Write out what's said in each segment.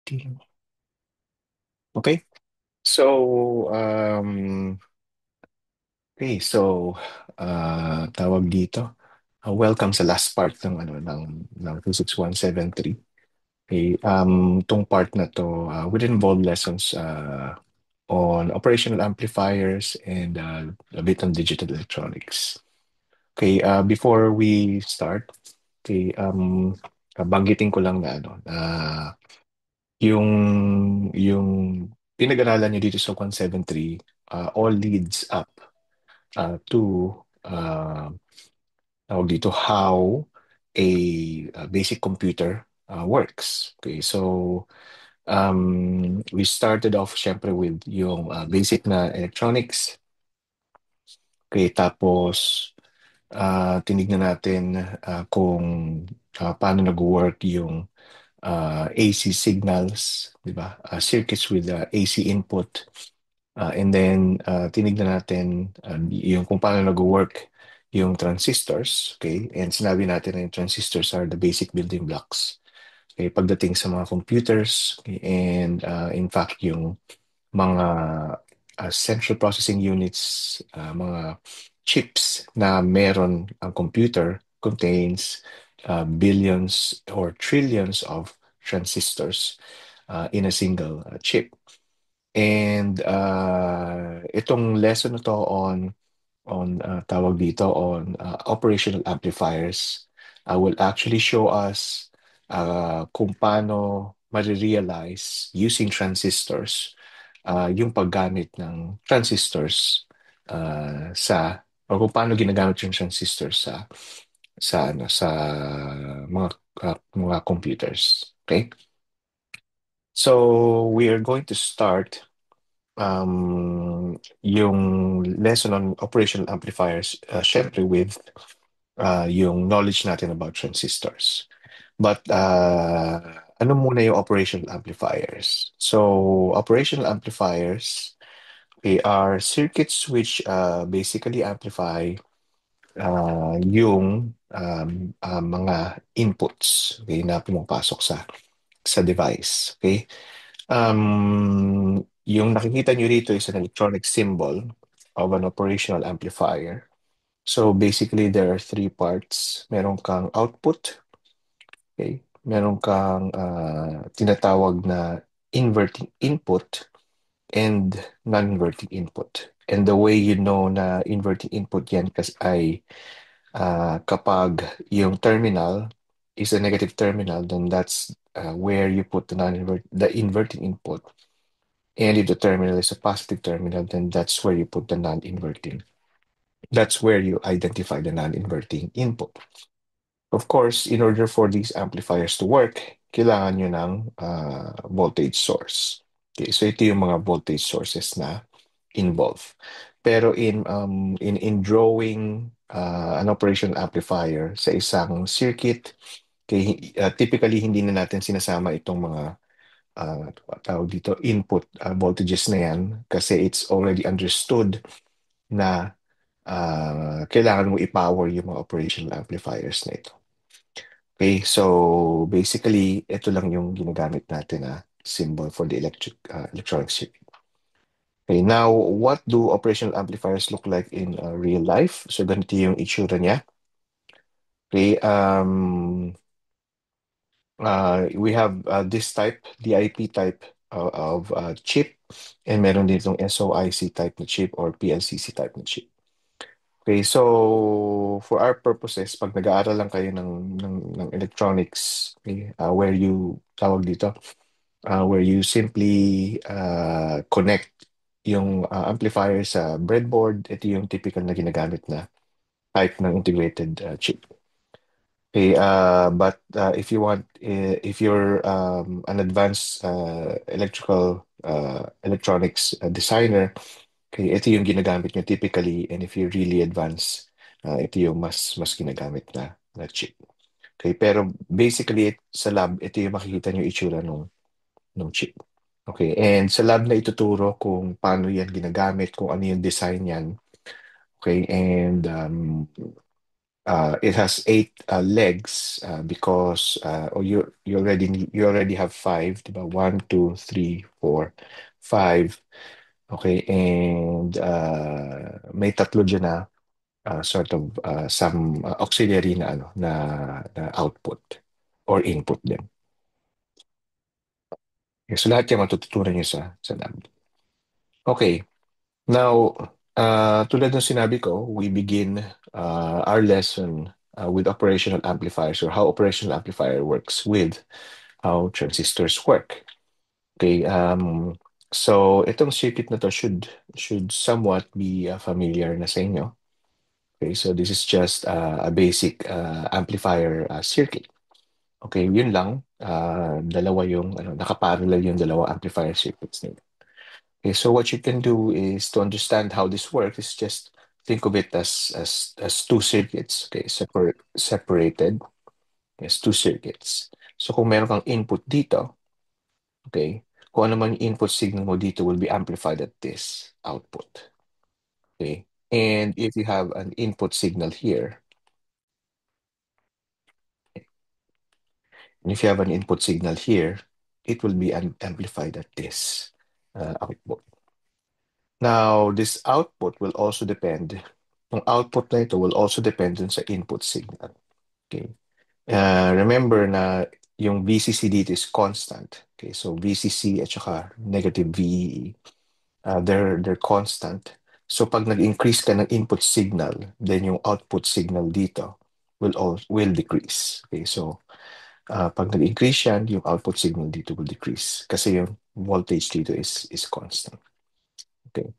Meeting. Okay. So, tawag dito. Welcome sa last part ng 26173. Okay, tong part na to will involve lessons on operational amplifiers and a bit on digital electronics. Okay, before we start, okay, banggitin ko lang na yung yung pinag-aralan niyo dito sa 173 all leads up to tawag dito how a basic computer works. Okay, so we started off syempre with yung basic na electronics. Okay, tapos tinignan natin kung paano nag-work yung AC signals, di ba? Circuits with AC input. And then, tinignan natin yung kung paano nag-work yung transistors, okay? And sinabi natin na yung transistors are the basic building blocks, okay? Pagdating sa mga computers, okay? And in fact, yung mga central processing units, mga chips na meron ang computer contains billions or trillions of transistors in a single chip. And itong lesson na to on tawag dito on operational amplifiers will actually show us kung paano marirealize using transistors yung paggamit ng transistors sa o kung paano ginagamit yung transistors sa mga computers. Okay? So we are going to start yung lesson on operational amplifiers, syempre with yung knowledge natin about transistors. But ano muna yung operational amplifiers? So operational amplifiers, they are circuits which basically amplify yung mga inputs, okay, na pumapasok sa device. Okay? Yung nakikita nyo rito is an electronic symbol of an operational amplifier. So basically, there are three parts. Meron kang output, okay? Meron kang tinatawag na inverting input and non-inverting input. And the way you know na inverting input yan kasi ay kapag yung terminal is a negative terminal, then that's where you put the inverting input. And if the terminal is a positive terminal, then that's where you put the non-inverting. That's where you identify the non-inverting input. Of course, in order for these amplifiers to work, kailangan nyo ng voltage source. Okay, so ito yung mga voltage sources na involved. Pero in drawing an operation amplifier sa isang circuit, okay, typically hindi na natin sinasama itong mga tawag dito, input voltages na yan kasi it's already understood na kailangan mo i-power yung mga operational amplifiers na ito. Okay, so basically, ito lang yung ginagamit natin na symbol for the electronic circuit. Okay, now, what do operational amplifiers look like in real life? So, ganito yung itsura niya. Okay, we have this type, DIP type of chip, and meron din itong SOIC type na chip or PLCC type na chip. Okay, so for our purposes, pag nag-aaral lang kayo ng electronics, okay, tawag dito, where you simply connect yung amplifier sa breadboard, ito yung typical na ginagamit na type ng integrated chip. Okay, but if you're an advanced electronics designer, okay, ito yung ginagamit nyo typically, and if you're really advanced, ito yung mas ginagamit na chip. Okay, pero basically sa lab, ito yung makikita nyo itsura nung chip. Okay, and sa lab na ituturo kung paano yan ginagamit, kung ano yung design yan. Okay, and it has eight legs because or you already have five, diba? One, two, three, four, five. Okay, and may tatlo dyan na sort of some auxiliary na ano na output or input din. Okay, so lahat yan matututunan nyo sa lab. Okay, now tulad ng sinabi ko, we begin our lesson with operational amplifiers or how operational amplifier works with how transistors work. Okay, so itong circuit na to should somewhat be familiar na sa inyo. Okay, so this is just a basic amplifier circuit. Okay, yun lang. Dalawa yung nakaparallel yung dalawa amplifier circuits nila. Okay, so what you can do is to understand how this works is just think of it as two circuits, okay, separated as two circuits. So kung meron kang input dito, okay, kung ano man yung input signal mo dito will be amplified at this output. Okay, and if you have an input signal here, and if you have an input signal here, it will be amplified at this output. Now, this output will also depend, yung output na ito will also depend dun sa input signal. Okay. Remember na yung VCC dito is constant. Okay, so VCC at saka negative VEE, they're constant. So pag nag-increase ka ng input signal, then yung output signal dito will decrease. Okay, so pag nag-increase yan, yung output signal dito will decrease kasi yung voltage dito is constant. Okay.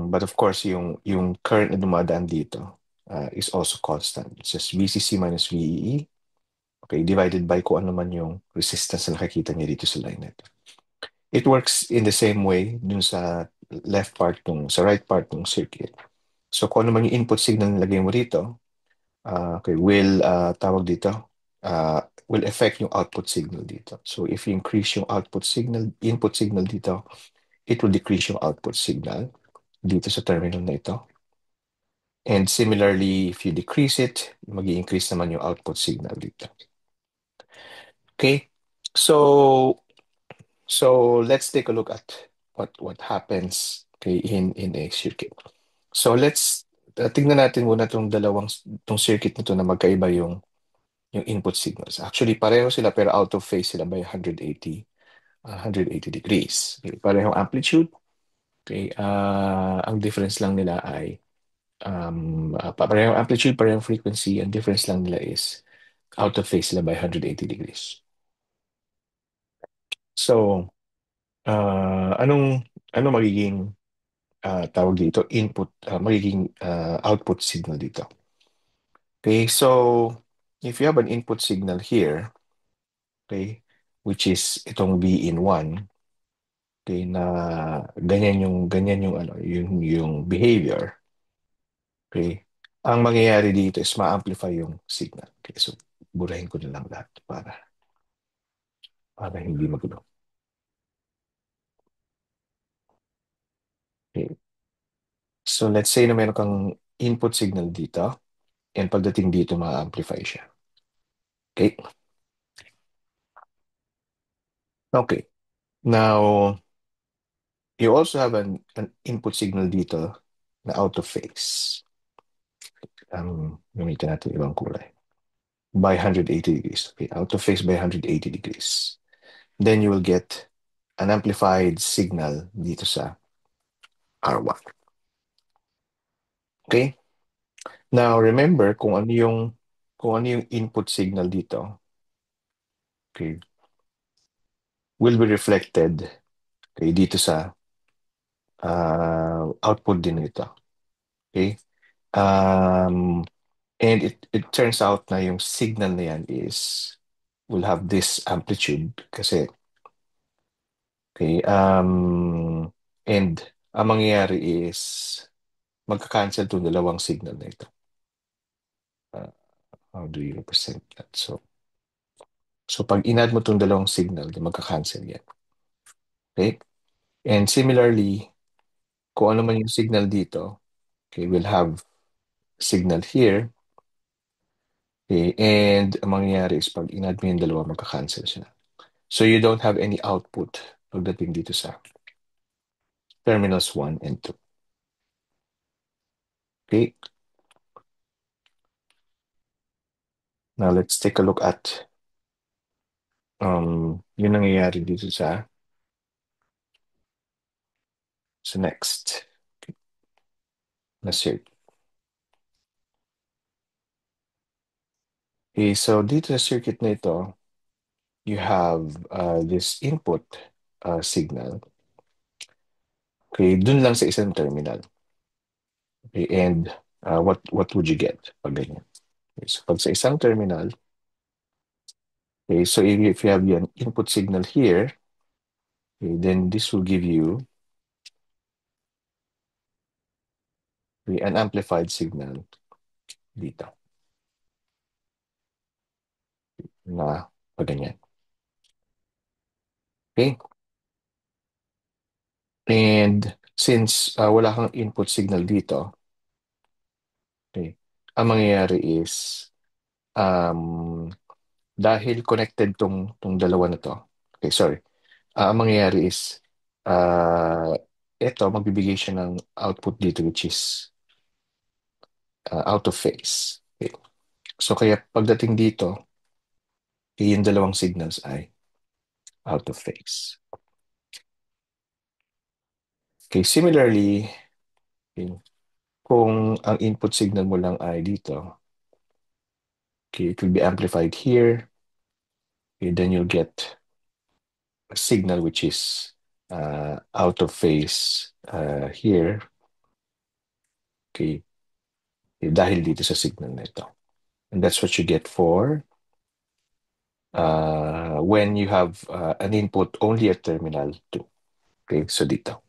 But of course, yung current na dumadaan dito is also constant. It's just VCC minus VEE, okay, divided by kung ano man yung resistance na nakikita niya dito sa line net. It works in the same way dun sa left part sa right part ng circuit. So kung ano man yung input signal na lagay mo dito, okay, tawag dito, will affect yung output signal dito. So if you increase yung input signal dito, it will decrease yung output signal dito sa terminal na ito. And similarly, if you decrease it, mag-i-increase naman yung output signal dito. Okay, so let's take a look at what happens, okay, in a circuit. So let's tingnan natin muna tong circuit nito na magkaiba yung input signals. Actually, pareho sila pero out of phase sila by 180 degrees. Okay, parehong amplitude. Okay, ang difference lang nila ay parehong amplitude, parehong frequency. Ang difference lang nila is out of phase sila by 180 degrees. So, ano magiging tawag dito, magiging output signal dito. Okay, so if you have an input signal here, okay, which is itong B in 1, okay, na ganyan yung behavior, okay, ang mangyayari dito is ma-amplify yung signal. Okay, so burahin ko na lang lahat para hindi magulo. Okay. So let's say na meron kang input signal dito and pagdating dito ma-amplify siya. Okay. Okay. Now, you also have an input signal dito na out of phase. Gamitin natin ibang kulay. By 180 degrees. Okay, out of phase by 180 degrees. Then you will get an amplified signal dito sa R1. Okay? Now, remember kung ano yung input signal dito, okay, will be reflected, okay, dito sa output din nito. Okay? Um, and it turns out na yung signal na yan will have this amplitude kasi okay, and ang mangyayari is magka-cancel itong dalawang signal na ito. How do you represent that? So pag in-add mo itong dalawang signal, di magka-cancel yan. Okay? And similarly, kung ano man yung signal dito, okay, will have signal here. Okay, and ang mangyayari is pag in-add mo yung dalawa, magka-cancel siya. So you don't have any output pagdating dito sa terminals 1 and 2. Okay, now let's take a look at yung nangyayari dito sa next na circuit. Okay, so dito sa circuit na ito, you have this input signal. Okay, dun lang sa isang terminal. Okay, and what would you get pag ganyan? Okay, so pag sa isang terminal, okay, so if you have an input signal here, okay, then this will give you an amplified signal dito na pag ganyan. Okay? And since wala kang input signal dito, okay, ang mangyayari is dahil connected tong dalawa na to, okay, sorry. Ang mangyayari is ito, magbibigay siya ng output dito which is out of phase. Okay. So kaya pagdating dito, yung dalawang signals ay out of phase. Okay, similarly, okay, kung ang input signal mo lang ay dito, okay, it will be amplified here. Okay, then you'll get a signal which is out of phase here. Okay, dahil dito sa signal na ito. And that's what you get for when you have an input only at terminal 2. Okay, so dito.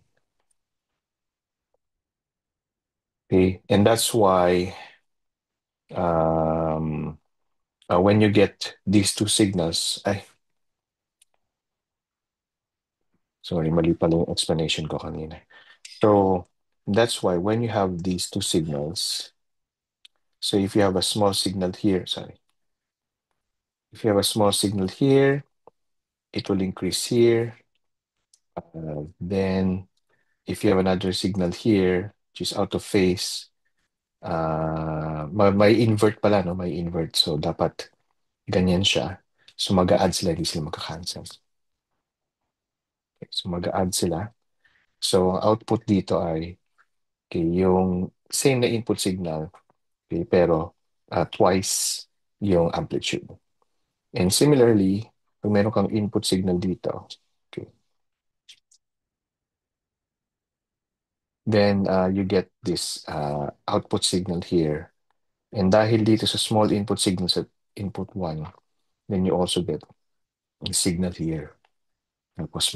Okay, and that's why when you get these two signals, sorry, mali pala yung explanation ko kanina. So that's why when you have these two signals, so if you have a small signal here, sorry, if you have a small signal here, it will increase here. Then if you have another signal here, which is out of phase, may invert pala, no? May invert. So dapat ganyan siya. So mag-a-add sila, hindi sila magka-cancel. Okay, so mag-a-add sila. So ang output dito ay okay, yung same na input signal, okay, pero twice yung amplitude. And similarly, kung meron kang input signal dito, okay, then you get this output signal here. And dahil dito sa small input signal sa input 1, then you also get a signal here. Tapos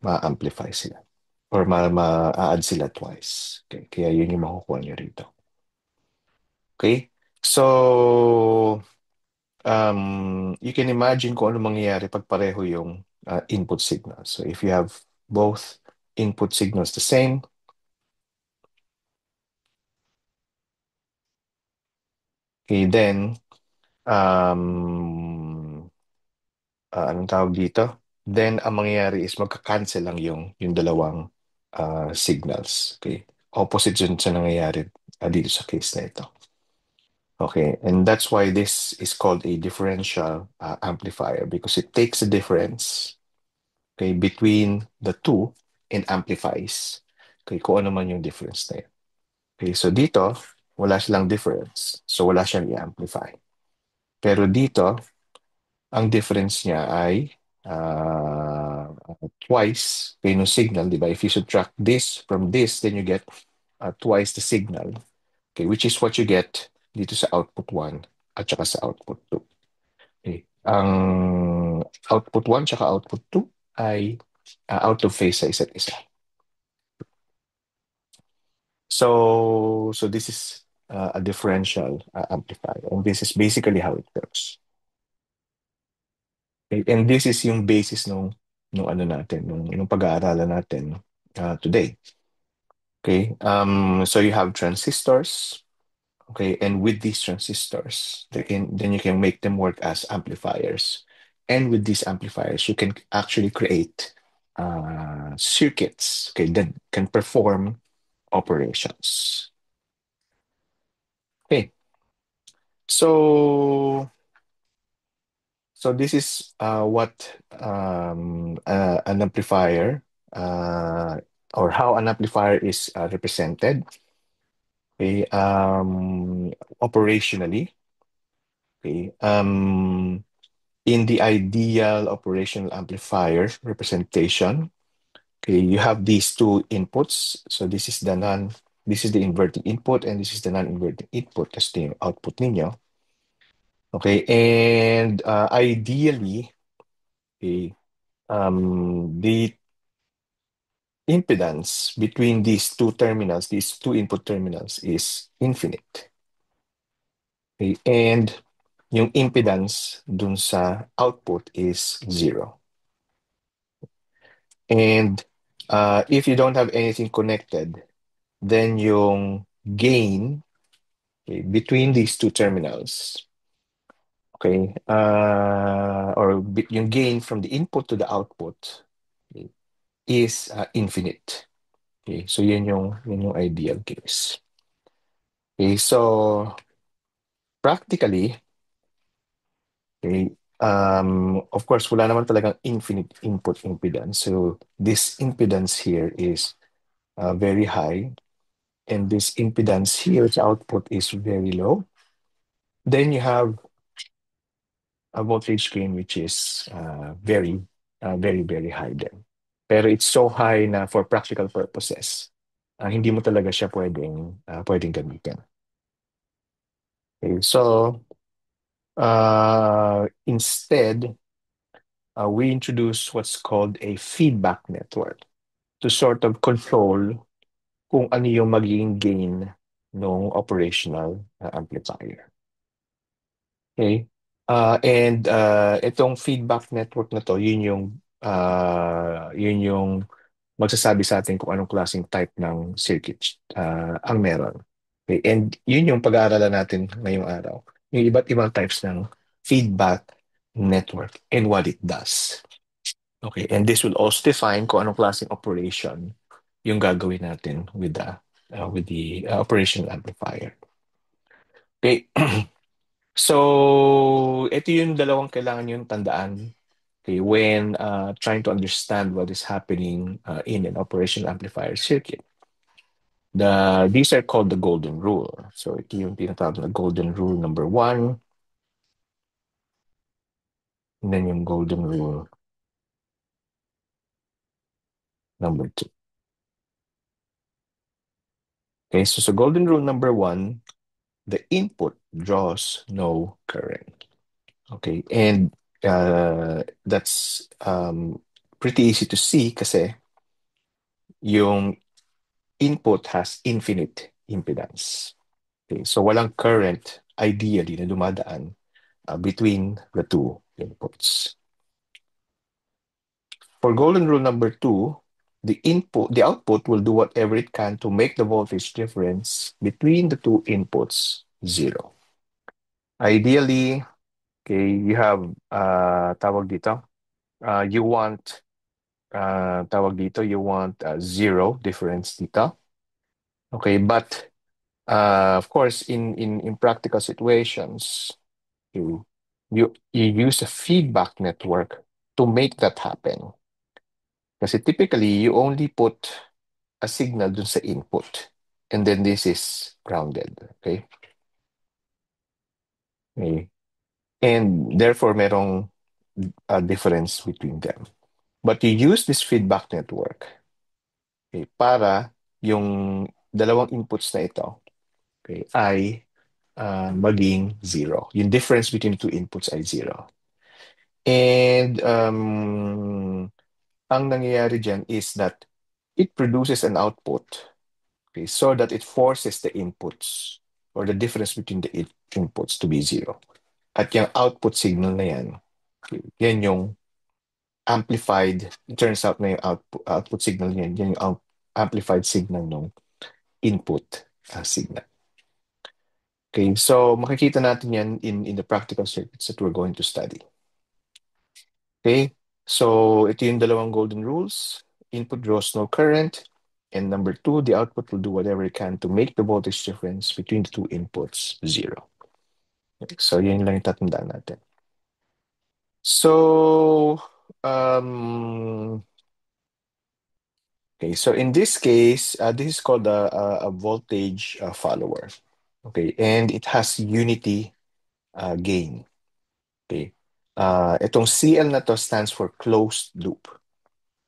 ma-amplify sila. Or ma-add sila twice. Okay? Kaya yun yung makukuha nyo rito. Okay? So, you can imagine kung ano mangyayari pag pareho yung input signal. So, if you have both input signals the same, okay, then, anong tawag dito? Then, ang mangyayari is magka-cancel lang yung dalawang signals. Okay? Opposite dun sa nangyayari dito sa case na ito. Okay, and that's why this is called a differential amplifier because it takes the difference, okay, between the two and amplifies. Okay, kung ano man yung difference na yun. Okay, so dito, wala silang difference. So wala siyang i-amplify. Pero dito, ang difference niya ay twice okay, no signal, di ba? If you subtract this from this, then you get twice the signal. Okay, which is what you get dito sa output 1 at saka sa output 2. Okay. Ang output 1 tsaka output 2 ay out of phase sa isa't isa. So this is a differential amplifier, and this is basically how it works. Okay? And this is yung basis nung ano natin, nung pag-aaralan natin today. Okay? So you have transistors. Okay, and with these transistors, then you can make them work as amplifiers. And with these amplifiers, you can actually create circuits, okay, that can perform operations. Okay, so this is what an amplifier uh, or how an amplifier is represented. Okay, operationally. Okay, in the ideal operational amplifier representation, okay, you have these two inputs. So this is the inverting input, and this is the non-inverting input. That's the output ninyo. Okay, and ideally, okay, the impedance between these two input terminals is infinite. Okay, and yung impedance dun sa output is zero. And if you don't have anything connected, then yung gain, okay, between these two terminals, okay, yung gain from the input to the output, okay, is infinite. Okay, so yun yung ideal case. Okay, so practically, okay, of course, wala naman talagang infinite input impedance. So this impedance here is very high, and this impedance here, the output is very low. Then you have a voltage gain which is very, very high then. Pero it's so high na for practical purposes, hindi mo talaga siya pwedeng gamitin. Okay, so instead, we introduce what's called a feedback network to sort of control kung ano yung magiging gain ng operational amplifier. Okay? And itong feedback network na to, yun yung magsasabi sa atin kung anong klaseng type ng circuit ang meron. Okay? And yun yung pag-aaralan natin ngayong araw. Yung iba't ibang types ng feedback network and what it does. Okay, and this will also define kung anong klaseng operation yung gagawin natin with the operational amplifier. Okay, so ito yung dalawang kailangan yung tandaan, okay, when trying to understand what is happening in an operational amplifier circuit. These are called the golden rule. So ito yung tinatawag na golden rule number 1, and then yung golden rule number 2. Okay, so golden rule number 1, the input draws no current. Okay, and that's pretty easy to see kasi yung input has infinite impedance. Okay, so walang current ideally na dumadaan between the two inputs. For golden rule number 2, the output will do whatever it can to make the voltage difference between the two inputs zero. Ideally, okay, you have tawag dito, you want zero difference dito. Okay, but of course, in practical situations, you you use a feedback network to make that happen. Kasi typically, you only put a signal dun sa input, and then this is grounded. Okay? Okay. And therefore, merong a difference between them. But you use this feedback network, okay, para yung dalawang inputs na ito, okay, ay maging zero. Yung difference between the two inputs ay zero. And ang nangyayari dyan is that it produces an output, okay, so that it forces the inputs or the difference between the inputs to be zero. At yung output signal na yan, okay, yan yung amplified, it turns out na yung output signal yan yung amplified signal ng input signal. Okay, so makikita natin yan in the practical circuits that we're going to study. Okay, so ito yung dalawang golden rules. Input draws no current. And number two, the output will do whatever it can to make the voltage difference between the two inputs zero. Okay, so yan lang yung tatandaan natin. So, okay, so in this case, this is called a voltage follower. Okay, and it has unity gain. Okay, itong CL na to stands for closed loop.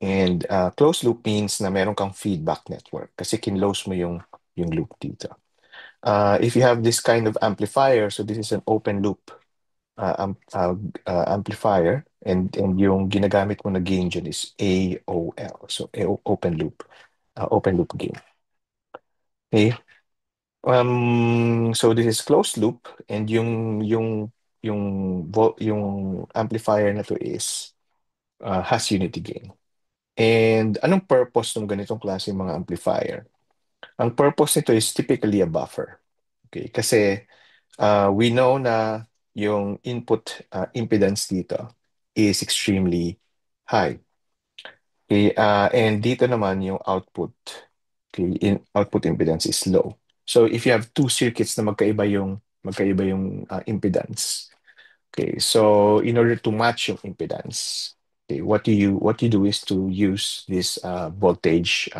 And closed loop means na meron kang feedback network kasi kinlose mo yung loop dito. If you have this kind of amplifier, so this is an open loop amplifier, and yung ginagamit mo na gain dyan is AOL. So open loop gain. Okay? So this is closed loop, and yung amplifier na to is has unity gain. And anong purpose ng ganitong klase mga amplifier? Ang purpose nito is typically a buffer. Okay? Kasi we know na yung input impedance dito is extremely high. Okay? And dito naman yung output, okay, output impedance is low. So if you have two circuits na magkaiba yung impedance, okay, so in order to match yung impedance, okay, what you do is to use this voltage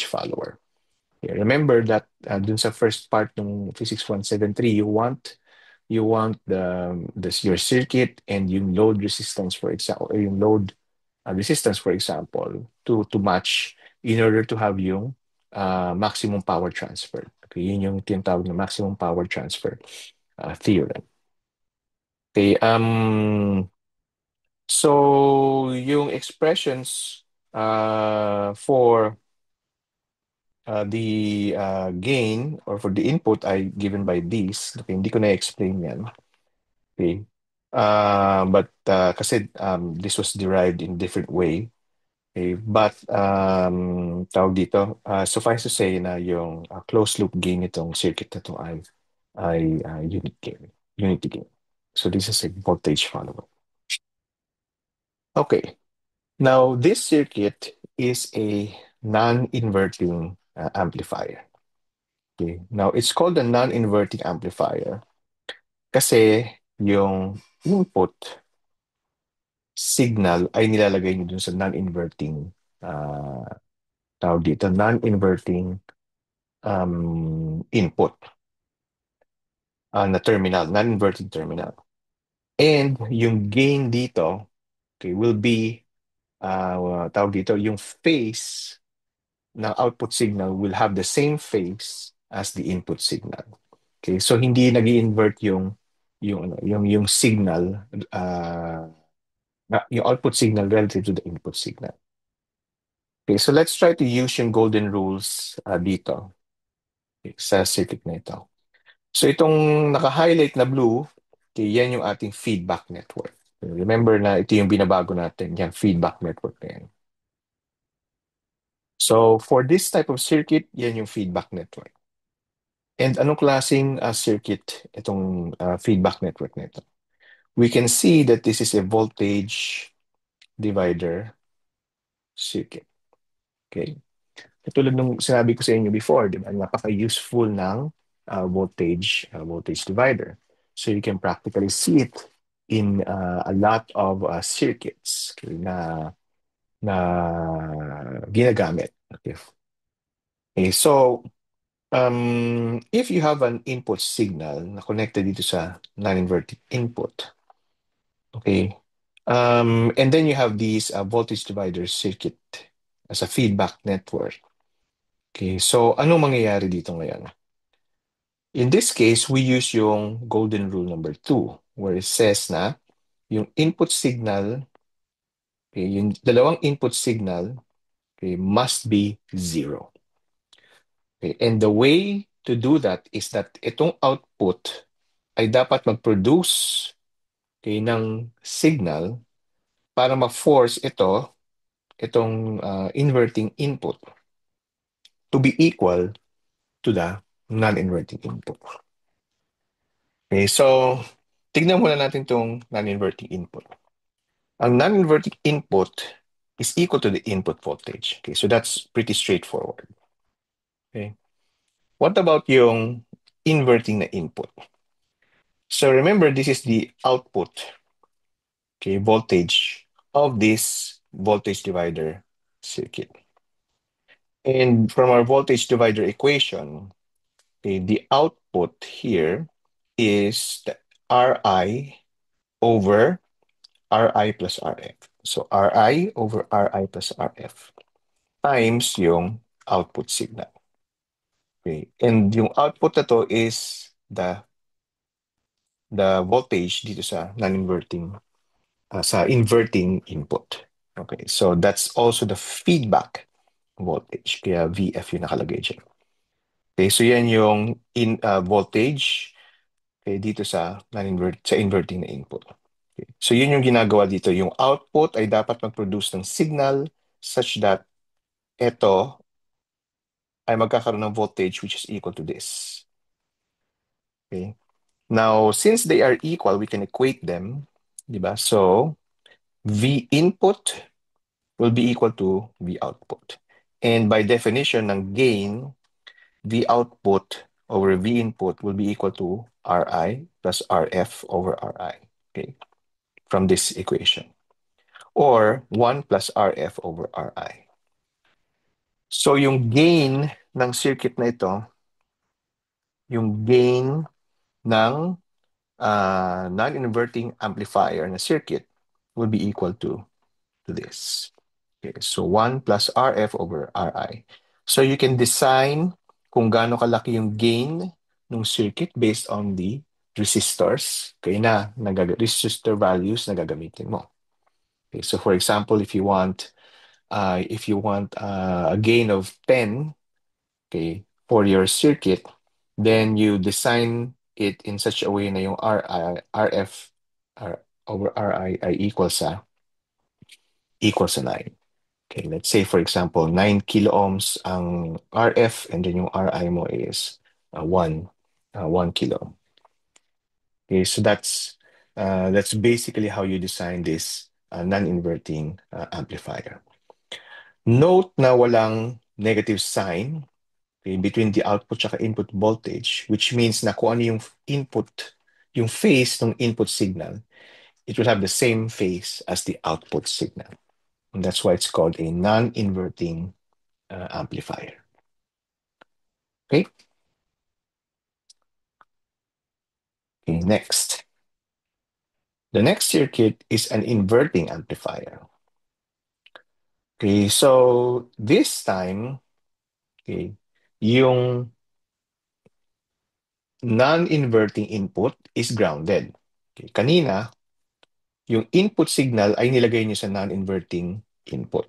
follower. Okay, remember that dun sa first part ng Physics 173, you want your circuit and yung load resistance, for example, or yung load resistance, for example, to match in order to have yung maximum power transfer. Okay, yun yung tinatawag na maximum power transfer theorem. Okay, so yung expressions for the gain or for the input ay given by these. Okay, hindi ko na-explain yan. Okay. But kasi this was derived in different way. Okay. But tawag dito, suffice to say na yung closed loop gain itong circuit na to ay unity gain. So this is a voltage follower. Okay. Now this circuit is a non-inverting amplifier. Okay. Now it's called a non-inverting amplifier kasi yung input signal ay nilalagay niyo dun sa non-inverting uh, tawag dito, non-inverting input na terminal, non-inverting terminal. And yung gain dito, okay, will be tawag dito, yung phase ng output signal will have the same phase as the input signal. Okay, so hindi nag-invert yung signal yung output signal relative to the input signal. Okay, so let's try to use yung golden rules dito, okay, sa circuit na ito. So itong naka-highlight na blue, okay, yan yung ating feedback network. Remember na ito yung binabago natin, yung feedback network na yan. So for this type of circuit, yan yung feedback network. And anong klaseng circuit itong feedback network na ito? We can see that this is a voltage divider circuit. Okay? Katulad nung sinabi ko sa inyo before, di ba? Napaka-useful ng voltage divider. So you can practically see it in a lot of circuits, okay, na ginagamit. Okay. Okay, so if you have an input signal na connected dito sa non-inverting input, okay, and then you have these voltage divider circuit as a feedback network. Okay, so anong mangyayari dito ngayon? In this case, we use yung golden rule number 2, where it says na yung input signal, okay, yung dalawang input signal, okay, must be zero. Okay, and the way to do that is that itong output ay dapat mag-produce, okay, ng signal para ma-force itong inverting input to be equal to the non-inverting input. Okay, so tignan muna natin itong non-inverting input. Ang non-inverting input is equal to the input voltage. Okay, so that's pretty straightforward. Okay. What about yung inverting na input? So remember, this is the output, okay, voltage of this voltage divider circuit. And from our voltage divider equation, okay, the output here is the Ri over Ri plus Rf. So Ri over Ri plus Rf times yung output signal. Okay. And yung output na to is the voltage dito sa non-inverting, sa inverting input. Okay. So that's also the feedback voltage. Kaya VF yung nakalagay dyan. Okay. So yan yung voltage, okay, dito sa sa inverting na input. Okay. So yun yung ginagawa dito. Yung output ay dapat mag-produce ng signal such that ito ay magkakaroon ng voltage which is equal to this. Okay. Now, since they are equal, we can equate them, di ba? So, V input will be equal to V output. And by definition ng gain, V output over V input will be equal to Ri plus Rf over Ri, okay, from this equation. Or 1 plus Rf over Ri. So, yung gain ng circuit na ito, yung gain ng non-inverting amplifier na circuit will be equal to this. Okay, so 1 plus Rf over Ri. So you can design kung gaano kalaki yung gain ng circuit based on the resistors. Okay na, resistor values na gagamitin mo. Okay, so for example, if you want a gain of 10, okay, for your circuit, then you design it in such a way na yung Rf over Ri ay equal sa 9. Okay, let's say for example, 9 kilo ohms ang RF and then yung Ri mo is 1 kilo. Okay, so that's basically how you design this non-inverting amplifier. Note na walang negative sign, okay, between the output at input voltage, which means na kung ano yung input, yung phase ng input signal, it will have the same phase as the output signal. And that's why it's called a non-inverting amplifier. Okay? Okay, next. The next circuit is an inverting amplifier. Okay, so this time, okay, yung non-inverting input is grounded. Okay, kanina, yung input signal ay nilagay niyo sa non-inverting input.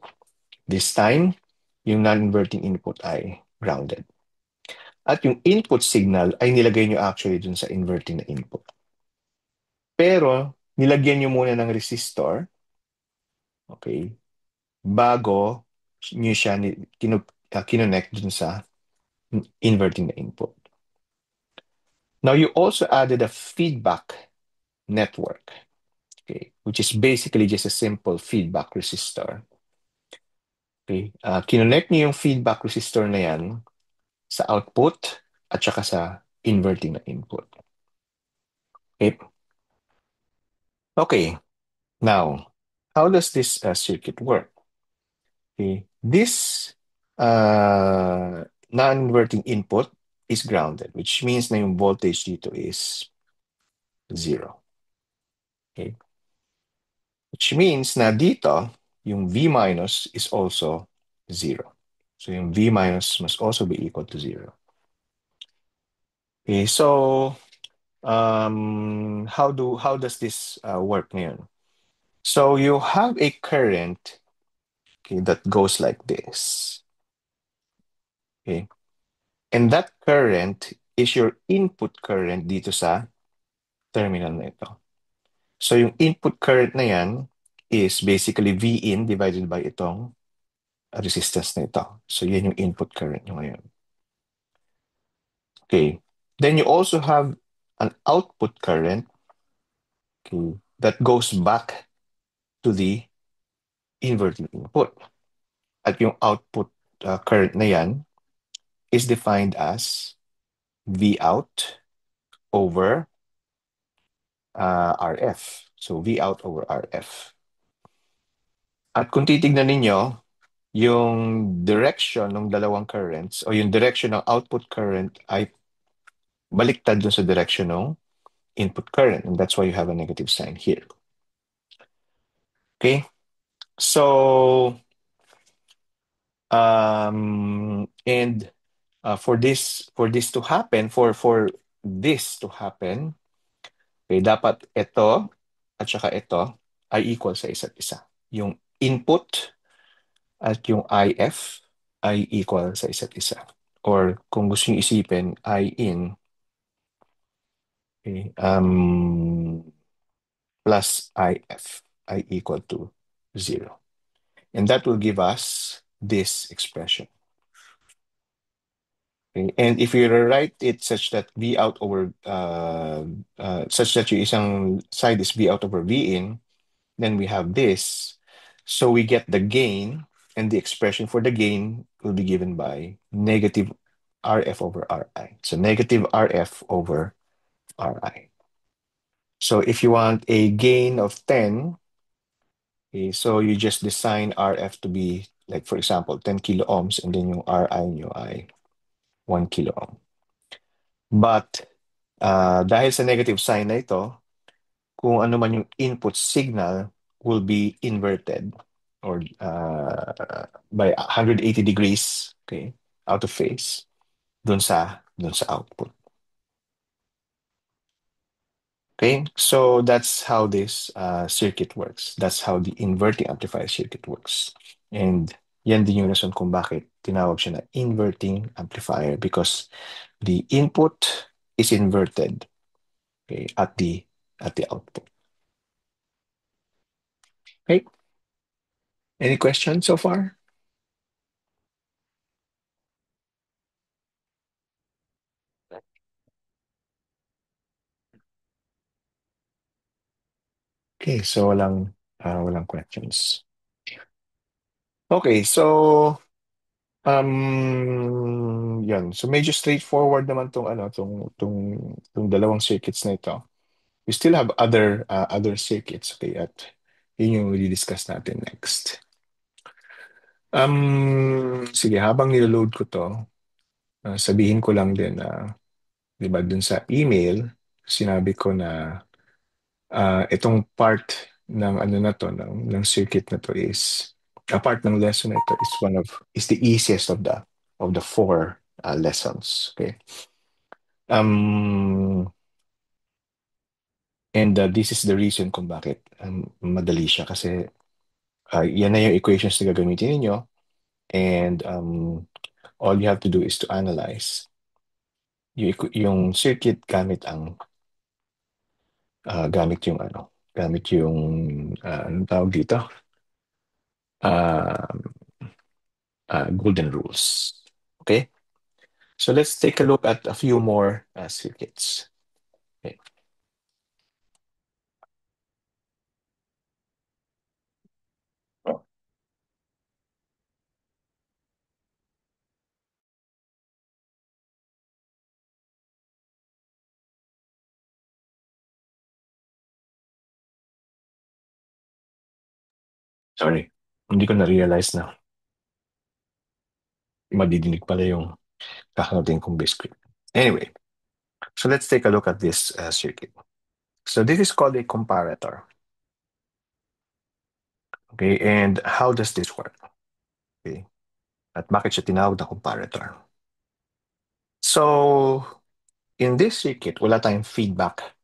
This time, yung non-inverting input ay grounded. At yung input signal ay nilagay niyo actually dun sa inverting na input. Pero, nilagyan niyo muna ng resistor, okay, bago niyo siya kinonect dun sa inverting na input. Now, you also added a feedback network, okay, which is basically just a simple feedback resistor. Okay, kinonect niyo yung feedback resistor na yan sa output at saka sa inverting na input. Okay, okay. Now, how does this circuit work? Okay, this non-inverting input is grounded, which means na yung voltage dito is 0. Okay? Which means na dito, yung V minus is also 0. So yung V minus must also be equal to 0. Okay, so how does this work ngayon? So you have a current, okay, that goes like this. Okay? And that current is your input current dito sa terminal na ito. So yung input current na yan is basically V in divided by itong resistance na ito. So yan yung input current nyo ngayon. Okay. Then you also have an output current, okay, that goes back to the inverting input. At yung output current na yan is defined as V out over RF. So V out over RF. At kung titignan ninyo, yung direction ng dalawang currents o yung direction ng output current ay baliktad dun sa direction ng input current. And that's why you have a negative sign here. Okay? So, and for this to happen, for this to happen, okay, dapat ito at saka ito ay equal sa isa't isa. Yung input at yung IF ay equal sa isa't isa. Or kung gusto nyo isipin, I in, okay, plus IF ay equal to 0. And that will give us this expression. Okay? And if you rewrite it such that V out over, such that yung isang side is V out over V in, then we have this. So we get the gain, and the expression for the gain will be given by negative RF over RI. So negative RF over RI. So if you want a gain of 10, okay, so you just design RF to be, like for example, 10 kilo ohms, and then yung RI nyo ay 1 kilo ohm. But dahil sa negative sign na ito, kung ano man yung input signal will be inverted or by 180 degrees, okay, out of phase dun sa output. Okay, so that's how this circuit works. That's how the inverting amplifier circuit works. And yan din yung reason kung bakit tinawag siya na inverting amplifier, because the input is inverted, okay, at the output. Okay, any questions so far? Okay, so walang questions. Okay, so yan. So medyo straightforward naman tong ano tong dalawang circuits na ito. We still have other circuits, okay, at yun yung i-discuss natin next. Sige, habang nilo-load ko to, sabihin ko lang din na, di ba, dun sa email, sinabi ko na itong part ng ano na to, ng circuit na to is, a part ng lesson na ito is the easiest of the four lessons. Okay. Um, and this is the reason kung bakit madali siya, kasi yan na yung equations na gagamitin ninyo, and all you have to do is to analyze yung circuit gamit yung anong tawag dito? Uh, golden rules. Okay? So let's take a look at a few more circuits. Okay. Oh, sorry. Hindi ko na-realize na madidinig pala yung kakautin kong biscuit. Anyway, so let's take a look at this circuit. So this is called a comparator. Okay, and how does this work? Okay, at bakit siya tinawag na comparator? So, in this circuit, wala tayong feedback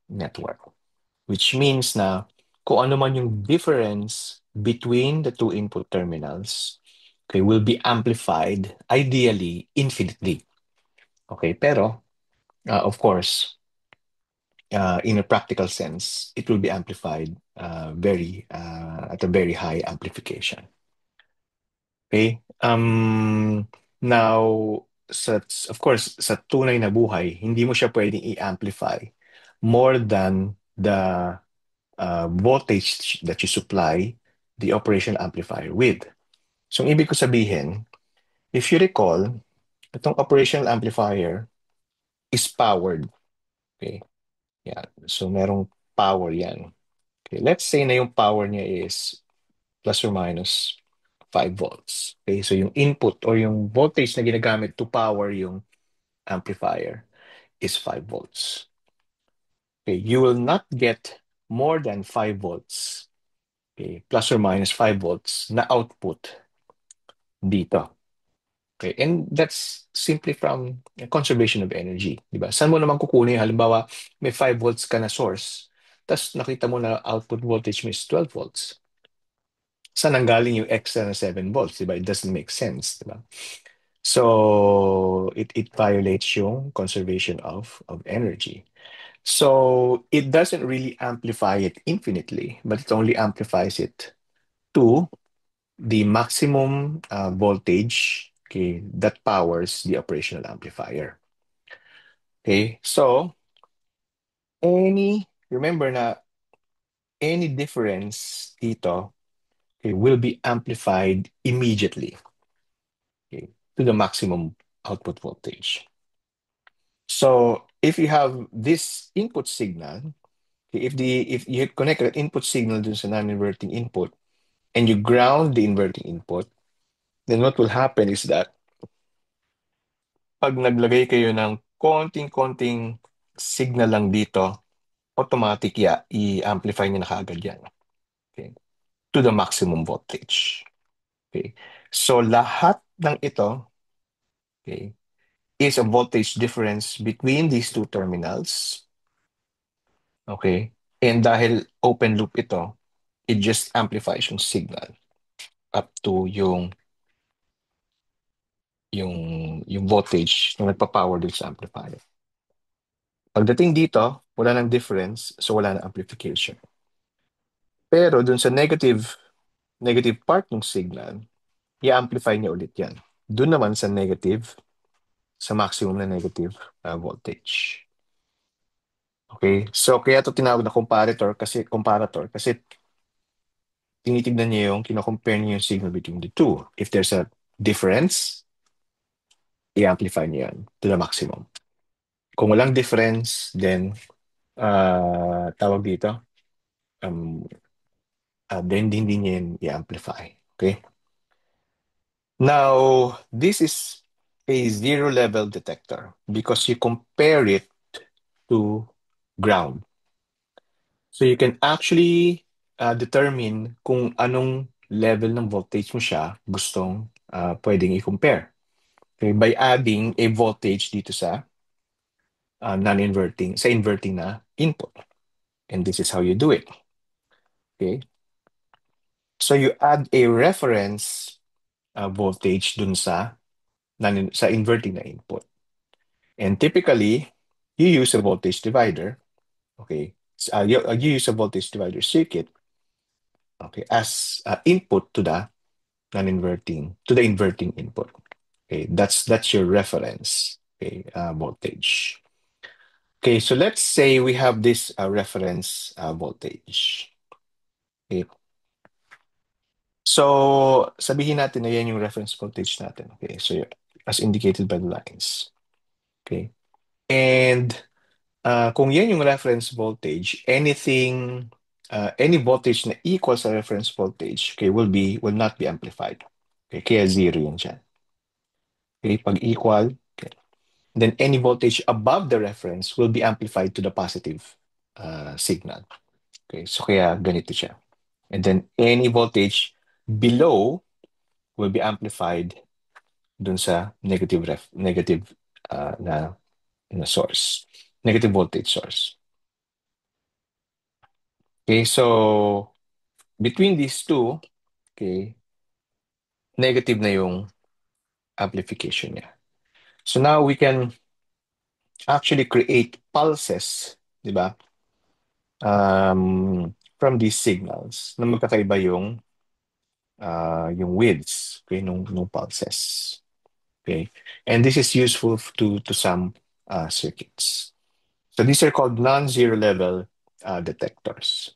network, which means na kung ano man yung difference between the two input terminals, okay, will be amplified ideally infinitely. Okay, pero of course, in a practical sense, it will be amplified at a very high amplification. Okay. Now, of course, sa tunay na buhay, hindi mo siya pwedeng i-amplify more than the voltage that you supply the operational amplifier with. So, ang ibig ko sabihin, if you recall, itong operational amplifier is powered. Okay? Yan. So, merong power yan. Okay, let's say na yung power niya is plus or minus 5 volts. Okay, so yung input or yung voltage na ginagamit to power yung amplifier is 5 volts. Okay, you will not get more than 5 volts, okay, plus or minus 5 volts na output dito. Okay, and that's simply from conservation of energy, di ba? Saan mo naman kukunin? Halimbawa, may 5 volts ka na source, tapos nakita mo na output voltage mo is 12 volts. Saan nanggaling yung extra na 7 volts, di ba? It doesn't make sense, di ba? So, it violates yung conservation of energy. So, it doesn't really amplify it infinitely, but it only amplifies it to the maximum voltage, okay, that powers the operational amplifier. Okay, so remember na any difference dito, okay, will be amplified immediately, okay, to the maximum output voltage. So if you have this input signal, okay, if you connect an input signal dun sa non-inverting input and you ground the inverting input, then what will happen is that pag naglagay kayo ng konting-konting signal lang dito, automatic i-amplify niya na kaagad yan. Okay? To the maximum voltage. Okay? So lahat ng ito, okay, is a voltage difference between these two terminals. Okay? And dahil open loop ito, it just amplifies yung signal up to yung voltage na nagpa-power dito sa amplifier. Pagdating dito, wala nang difference, so wala nang amplification. Pero dun sa negative part ng signal, i-amplify niya ulit yan. Dun naman sa negative, sa maximum na negative voltage. Okay? So kaya ito tinawag na comparator kasi tinitignan niya yung kino-compare niya yung signal between the two. If there's a difference, i-amplify niya yan to the maximum. Kung walang difference, then tawag dito, then hindi niya yan i-amplify. Okay? Now, this is a zero-level detector because you compare it to ground. So you can actually determine kung anong level ng voltage mo siya gustong pwedeng i-compare. Okay? By adding a voltage dito sa non-inverting, sa inverting na input. And this is how you do it. Okay? So you add a reference voltage dun sa inverting na input. And typically, you use a voltage divider. Okay? You use a voltage divider circuit, okay, as input to the inverting input. Okay, that's your reference, okay, voltage. Okay, so let's say we have this reference voltage. Okay. So, sabihin natin na yan yung reference voltage natin. Okay, so as indicated by the lines. Okay. And kung yan yung reference voltage, any voltage na equal sa reference voltage, okay, will not be amplified. Okay, kaya zero yun dyan. Okay, pag equal, okay. Then any voltage above the reference will be amplified to the positive signal. Okay, so kaya ganito siya. And then any voltage below will be amplified dun sa negative na source. Negative voltage source. Okay, so between these two, okay, negative na yung amplification niya. So now we can actually create pulses, di ba? From these signals na magkakaiba yung widths, okay, nung pulses. Okay, and this is useful to some circuits. So these are called non-zero level detectors.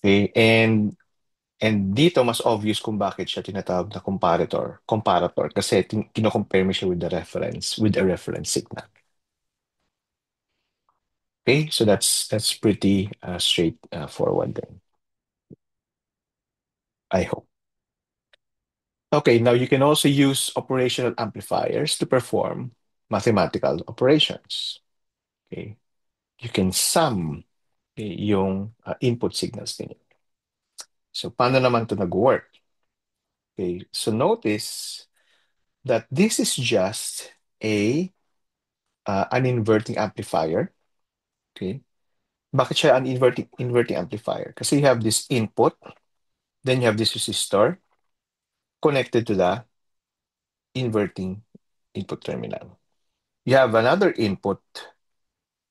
Okay, and dito mas obvious kung bakit siya tinatawag na comparator. Comparator kasi kino-compare mo siya with the reference, with a reference signal. Okay, so that's pretty straightforward then, I hope. Okay, now you can also use operational amplifiers to perform mathematical operations. Okay, you can sum yung input signals ninyo. So paano naman to nag-work? Okay, so notice that this is just a an inverting amplifier. Okay, bakit siya an inverting amplifier? Kasi you have this input, then you have this resistor connected to the inverting input terminal. You have another input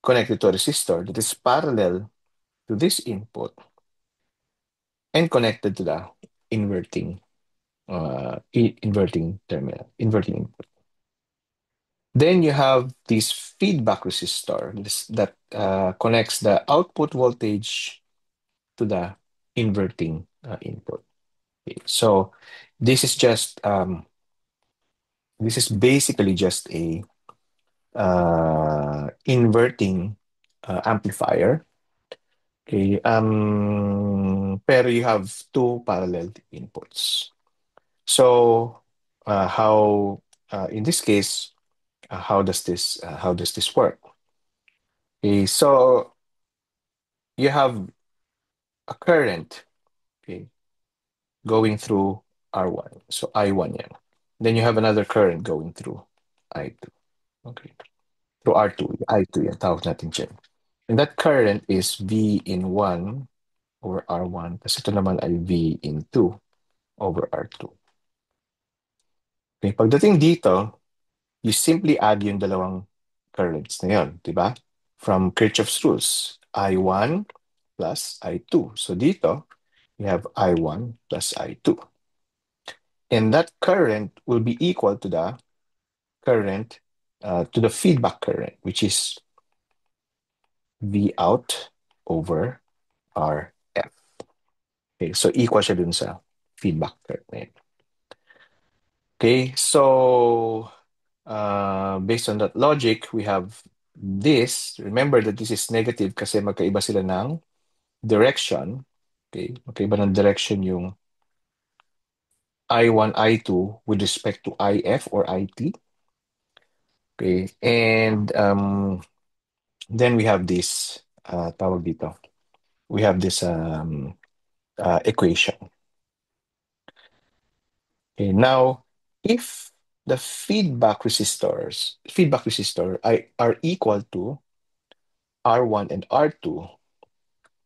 connected to a resistor that is parallel to this input and connected to the inverting inverting terminal, inverting input. Then you have this feedback resistor that connects the output voltage to the inverting input. Okay. So this is just this is basically just a inverting amplifier. Okay. Pero you have two parallel inputs. So how in this case how does this work? Okay, so you have a current, okay, going through R1. So I1 yan. Then you have another current going through I2. Okay. Through R2. I2 yan. Tawag natin dyan. And that current is V in 1 over R1. Kasi ito naman ay V in 2 over R2. Okay. Pagdating dito, you simply add yung dalawang currents na yun. Diba? From Kirchhoff's rules. I1 plus I2. So dito, you have I1 plus I2. And that current will be equal to the current, to the feedback current, which is V out over RF. Okay, so equal siya dun sa feedback current na yun. Okay, so based on that logic, we have this. Remember that this is negative kasi magkaiba sila ng direction. Okay, magkaiba ng direction yung I1, I2 with respect to IF or IT. Okay, and then we have this, tawag dito, we have this equation. Okay, now, if the feedback resistor are equal to R1 and R2,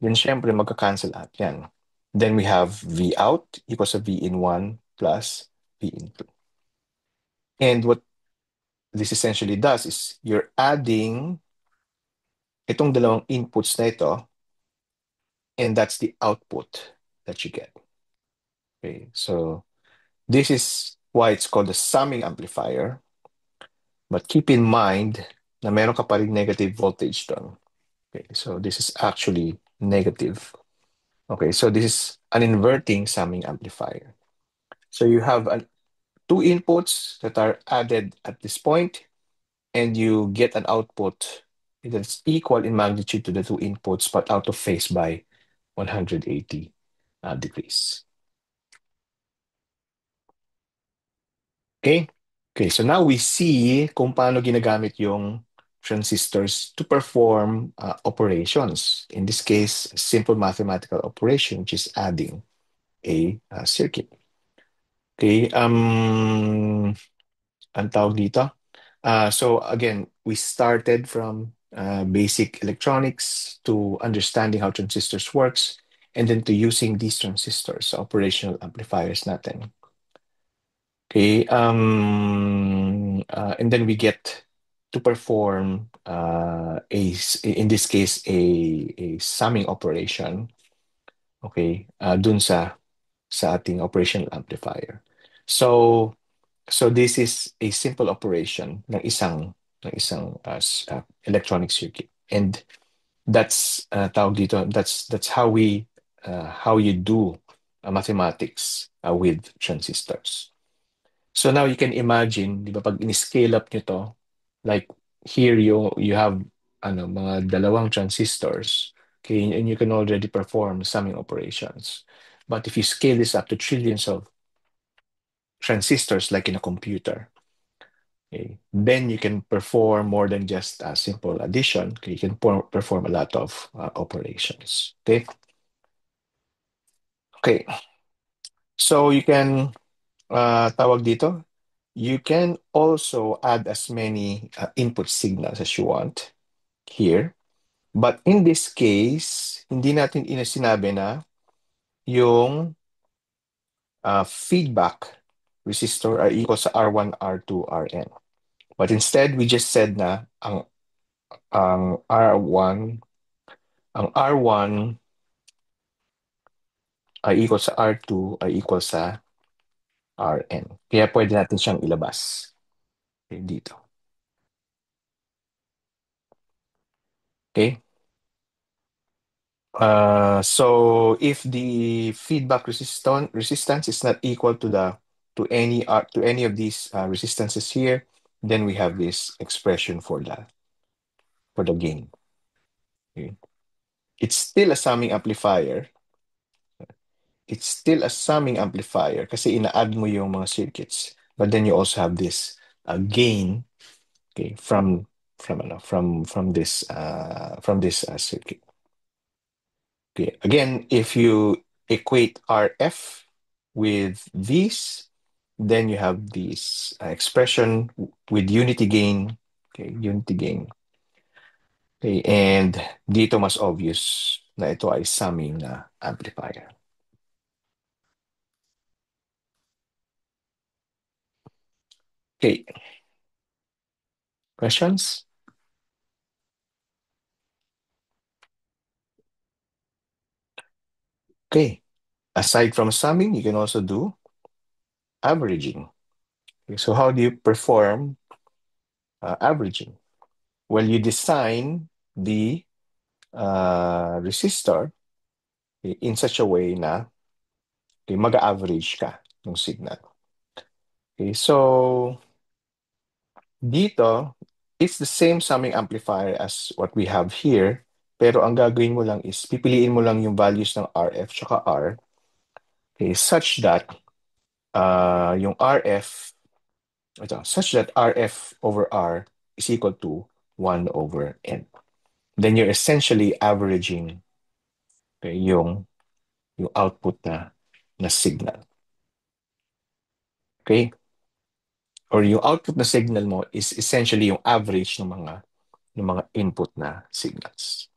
then syempre magka-cancel lahat yan. Then we have V out equals to V in 1 plus V in 2. And what this essentially does is you're adding itong dalawang inputs na ito, and that's the output that you get. Okay, so this is why it's called the summing amplifier. But keep in mind na meron ka pa rin negative voltage doon. Okay, so this is actually negative. Okay, so this is an inverting summing amplifier. So you have two inputs that are added at this point, and you get an output that's equal in magnitude to the two inputs, but out of phase by 180 degrees. Okay? Okay, so now we see kung paano ginagamit yung transistors to perform operations. In this case, a simple mathematical operation, which is adding a circuit. Okay, ang tawag dito? So again, we started from basic electronics to understanding how transistors works, and then to using these transistors, operational amplifiers natin. Okay, and then we get to perform in this case, a summing operation, okay, dun sa ating operational amplifier. So, So this is a simple operation ng isang electronic circuit. And that's tawag dito, that's how you do mathematics with transistors. So now you can imagine, di ba, pag in-scale up nyo to, like here you have mga dalawang transistors, okay, and you can already perform summing operations. But if you scale this up to trillions of transistors like in a computer, okay, then you can perform more than just a simple addition. Okay, you can perform a lot of operations. Okay, okay. So you can tawag dito. You can also add as many input signals as you want here. But in this case, hindi natin sinabi na yung feedback resistor are equal sa R1, R2, Rn. But instead, we just said na ang R1 ang R1 ay equal sa R2 ay equal sa Rn. Kaya pwede natin siyang ilabas dito. Okay? So if the feedback resistance is not equal to any of these resistances here, then we have this expression for the gain. Okay? It's still a summing amplifier. It's still a summing amplifier kasi ina-add mo yung mga circuits. But then you also have this gain, okay, from this circuit. Okay. Again, if you equate RF with these, then you have this expression with unity gain. Okay, unity gain. Okay, and dito mas obvious na ito ay summing na amplifier. Okay, questions? Okay, aside from summing, you can also do averaging. Okay, so how do you perform averaging? Well, you design the resistor, okay, in such a way na, okay, mag-average ka ng signal. Okay, so dito, it's the same summing amplifier as what we have here, pero ang gagawin mo lang is pipiliin mo lang yung values ng RF tsaka R, okay, such that RF over R is equal to 1 over N. Then you're essentially averaging, okay, yung output na signal. Okay? Or yung output na signal mo is essentially yung average ng mga input na signals.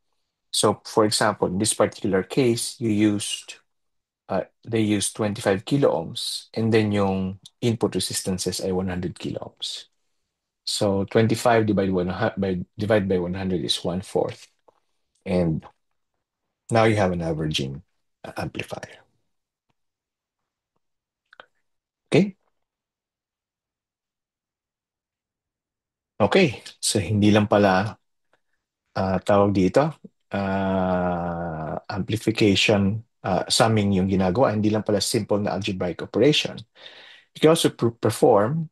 So, for example, in this particular case, they used 25 kilo ohms, and then yung input resistances ay 100 kilo ohms. So 25 divided by 100 is 1/4. And now you have an averaging amplifier. Okay? Okay. So hindi lang pala tawag dito, amplification, summing yung ginagawa. Hindi lang pala simple na algebraic operation. You can also perform,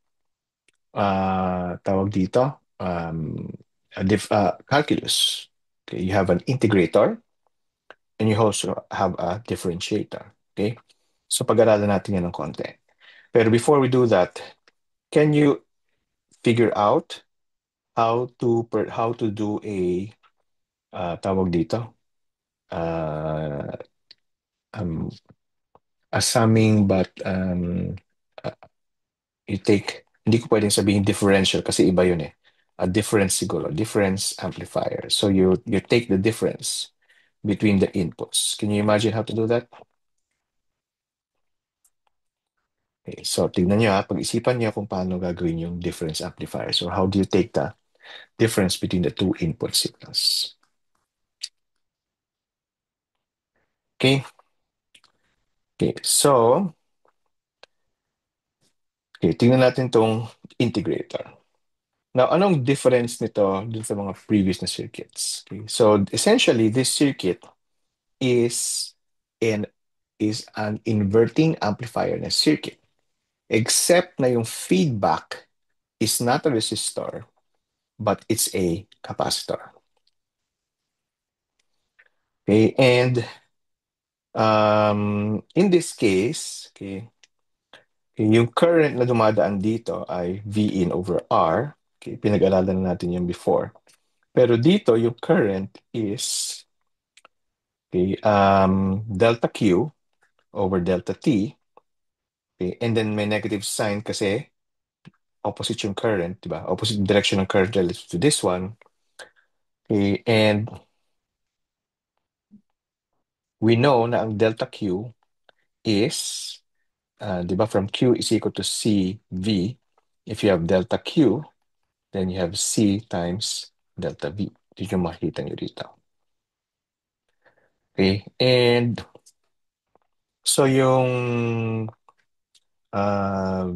tawag dito, calculus. Okay, you have an integrator and you also have a differentiator. Okay? So pag-aralan natin yan ng konti. Pero before we do that, can you figure out how to do tawag dito, uh, um, a summing, but you take, hindi ko pwedeng sabihin differential kasi iba yun eh. A difference siguro, difference amplifier. So you take the difference between the inputs. Can you imagine how to do that? Okay, so tignan nyo pag-isipan nyo kung paano gagawin yung difference amplifier. So how do you take the difference between the two input signals? Okay. Okay, so Okay, tingnan natin tong integrator. Now, anong difference nito dun sa mga previous na circuits? Okay, so essentially, this circuit is an inverting amplifier na circuit, except na yung feedback is not a resistor, but it's a capacitor. Okay, and in this case, okay, yung current na dumadaan dito ay V in over R. Okay, pinag-aralan na natin yan before. Pero dito, yung current is okay, delta Q over delta T. Okay, and then may negative sign kasi opposite yung current, di ba? Opposite direction ng current relative to this one. Okay, and we know na ang delta Q is, di ba, from Q is equal to CV. If you have delta Q, then you have C times delta V. Yun yung makikita nyo dito. Okay, and so yung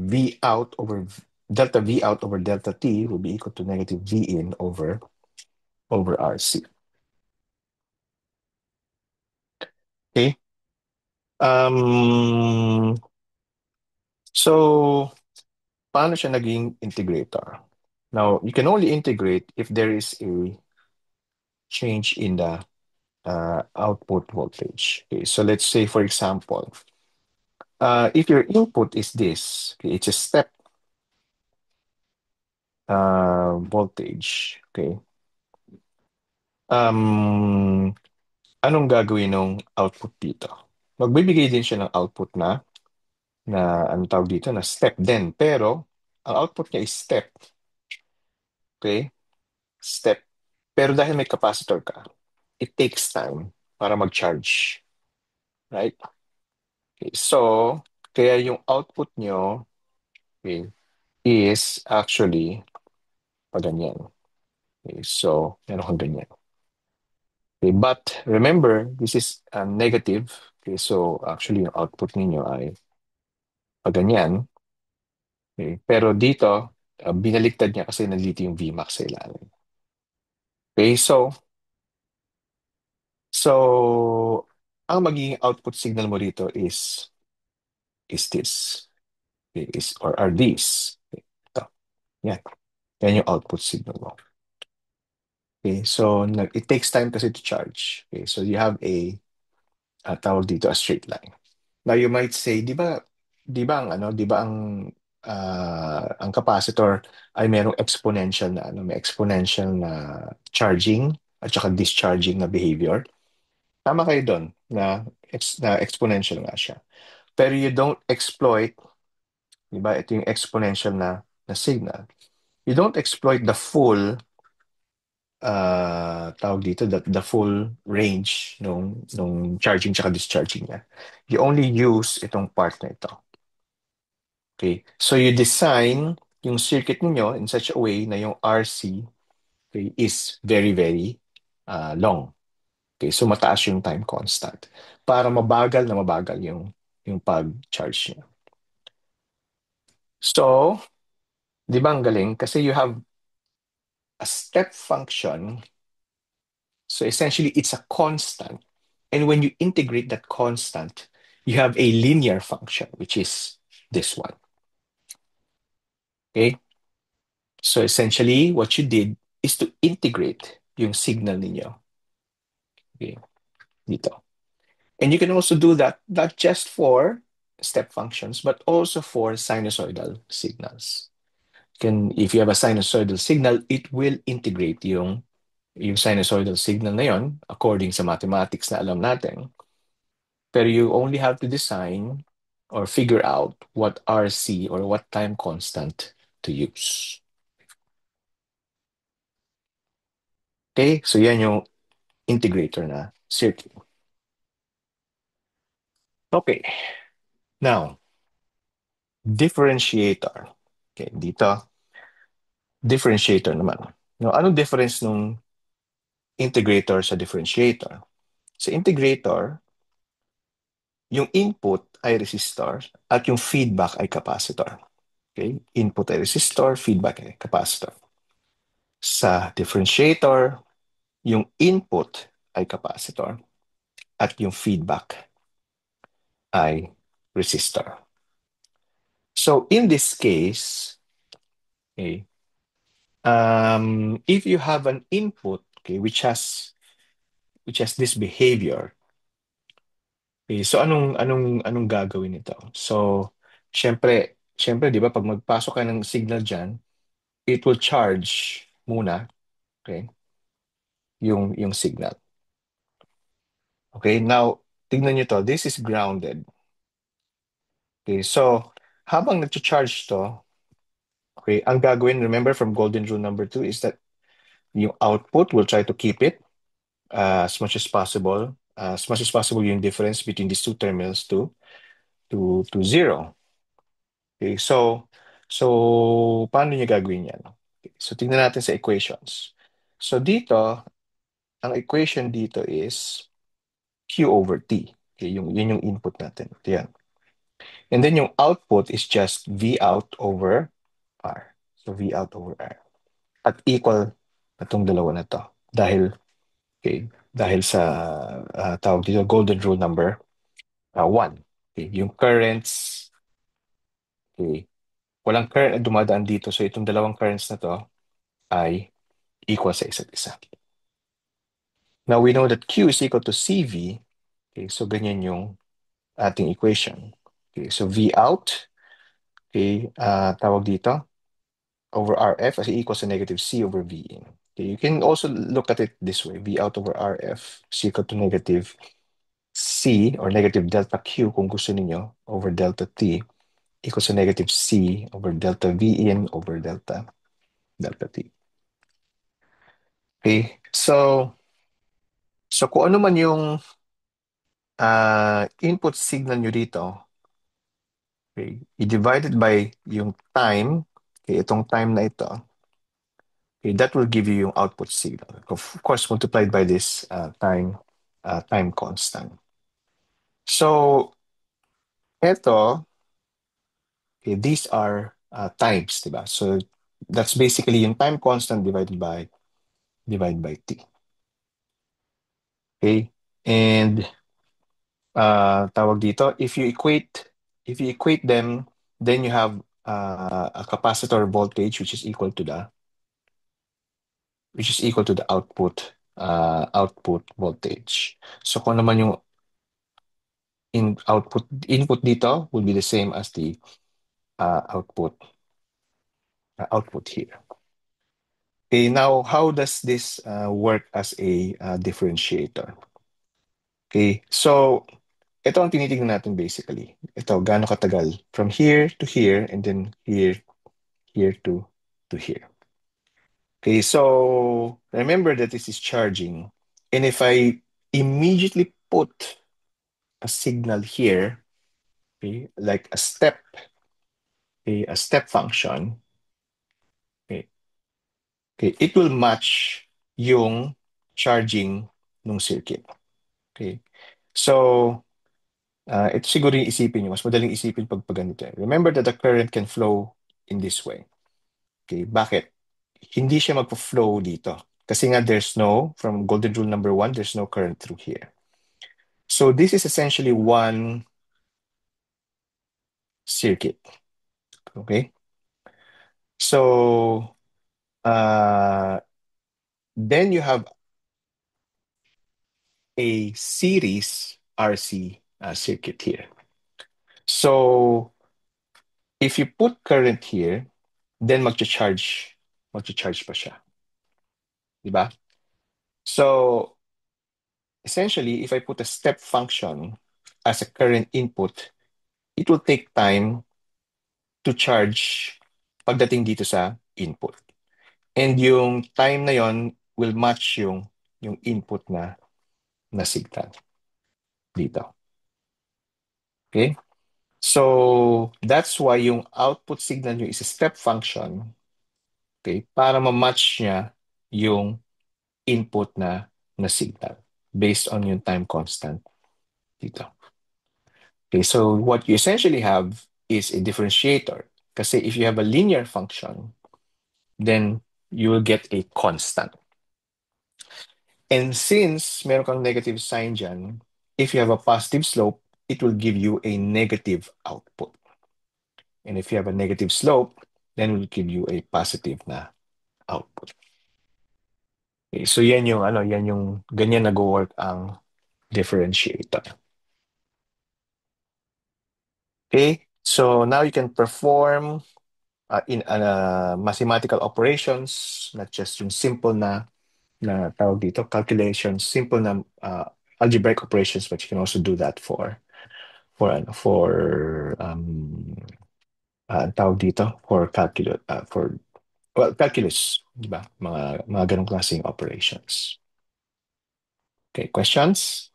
V out over delta V out over delta T will be equal to negative V in over RC. Okay. So, paano siya naging integrator? Now, you can only integrate if there is a change in the output voltage. Okay, so let's say, for example, if your input is this, okay, it's a step voltage. Okay. Anong gagawin ng output dito? Magbibigay din siya ng output na ang tawag dito na step din. Pero ang output niya is step. Okay? Step. Pero dahil may capacitor ka, it takes time para mag-charge. Right? Okay. So, kaya yung output nyo, okay, is actually pa ganyan. Okay. So, meron kang ganyan. Okay. But remember, this is negative. Okay. So, actually yung output ninyo ay pa ganyan. Okay. Pero dito, binaliktad niya kasi nandito yung Vmax sa ilalim. Okay, so ang magiging output signal mo rito is this. Okay, or are these. Okay, ito. Yan. Yan yung output signal mo. Okay, so it takes time kasi to charge. Okay, so you have tawag dito, a straight line. Now you might say, di ba ang capacitor ay merong exponential na may exponential na charging at saka discharging na behavior. Tama kayo doon na exponential nga siya. Pero you don't exploit, di ba? Ito yung exponential na signal. You don't exploit the full tawag dito, the full range nung charging tsaka discharging niya. You only use itong part na ito. Okay? So you design yung circuit niyo in such a way na yung RC, okay, is very, very long. Okay? So mataas yung time constant para mabagal na mabagal yung pag-charge niya. So, di ba ang galing? Kasi you have a step function. So essentially, it's a constant. And when you integrate that constant, you have a linear function, which is this one. Okay? So essentially, what you did is to integrate yung signal ninyo. Okay? Dito. And you can also do that not just for step functions, but also for sinusoidal signals. If you have a sinusoidal signal, it will integrate yung sinusoidal signal na yon according sa mathematics na alam natin. Pero you only have to design or figure out what RC or what time constant to use. Okay? So yan yung integrator na circuit. Okay. Now, differentiator. Okay, dito, differentiator naman. Now, anong difference nung integrator sa differentiator? Sa integrator, yung input ay resistor at yung feedback ay capacitor. Okay? Input ay resistor, feedback ay capacitor. Sa differentiator, yung input ay capacitor at yung feedback ay resistor. So in this case, okay, if you have an input, okay, which has this behavior, okay, so anong gagawin nito? So syempre 'di ba pag magpasok ka ng signal diyan, it will charge muna, okay, yung signal. Okay, now tignan niyo to, this is grounded. Okay, so habang nagcha-charge to, okay, ang gagawin, remember from golden rule number 2 is that yung output will try to keep it as much as possible, yung difference between these two terminals to zero. Okay, so paano niya gagawin yan? Okay, so tingnan natin sa equations. So dito, ang equation dito is Q over T. Okay, yun yung input natin. Ito yan. And then yung output is just V out over R. So V out over R. At equal na itong dalawa na to. Dahil sa tawag dito, golden rule number 1. Okay, yung currents, okay, walang current na dumadaan dito. So itong dalawang currents na to ay equal sa isa't isa. Now we know that Q is equal to CV. Okay, so ganyan yung ating equation. Okay, so V out, okay, tawag dito, over RF as equals to negative C over V in. Okay, you can also look at it this way. V out over RF is equal to negative C or negative delta Q kung gusto niyo over delta T equals to negative C over delta V in over delta T. Okay, so kung ano man yung input signal nyo dito, okay, i-divided by yung time, okay, itong time na ito, okay, that will give you yung output signal. Of course, multiplied by this time constant. So, ito, okay, these are times, diba? So, that's basically yung time constant divided by t. Okay? And tawag dito, if you equate them, then you have a capacitor voltage which is equal to the output voltage. So kung naman yung input dito will be the same as the output here. Okay, now how does this work as a differentiator? Okay, so ito ang tinitingnan natin basically. Ito, gaano katagal from here to here and then here to here. Okay, so remember that this is charging. And if I immediately put a signal here, okay, like a step function, okay, okay, it will match yung charging ng circuit. Okay, so ito siguro yung isipin nyo, mas madaling isipin pag ganito. Remember that the current can flow in this way. Okay, bakit? Hindi siya magpo-flow dito. Kasi nga from golden rule number 1, there's no current through here. So this is essentially one circuit. Okay? So then you have a series RC circuit here. So if you put current here, then magcha-charge pa siya. Diba? So essentially, if I put a step function as a current input, it will take time to charge pagdating dito sa input. And yung time na yon will match yung input na signal dito. Okay? So, that's why yung output signal nyo is a step function, okay, para ma-match niya yung input na signal based on yung time constant dito. Okay, so what you essentially have is a differentiator. Kasi if you have a linear function, then you will get a constant. And since meron kang negative sign dyan, if you have a positive slope, it will give you a negative output. And if you have a negative slope, then it will give you a positive na output. Okay, so ganyan nag-work ang differentiator. Okay, so now you can perform in mathematical operations, not just yung simple na tawag dito, calculations, simple na algebraic operations, but you can also do that for tawag dito, calculus, di ba? Mga ganong klaseng operations. Okay, questions?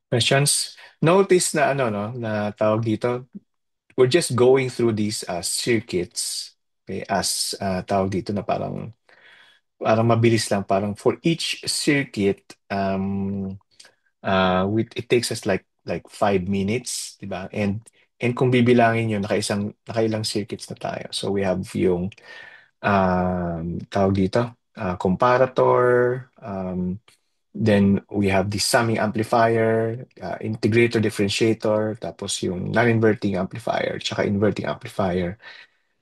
Questions? Notice na no, na tawag dito, we're just going through these circuits, okay, as tawag dito na parang mabilis lang, parang for each circuit, it takes us like 5 minutes, di ba? And kung bibilangin yun, nakailang circuits na tayo. So we have yung tawag dito, comparator, then we have the summing amplifier, integrator, differentiator, tapos yung non-inverting amplifier, tsaka inverting amplifier.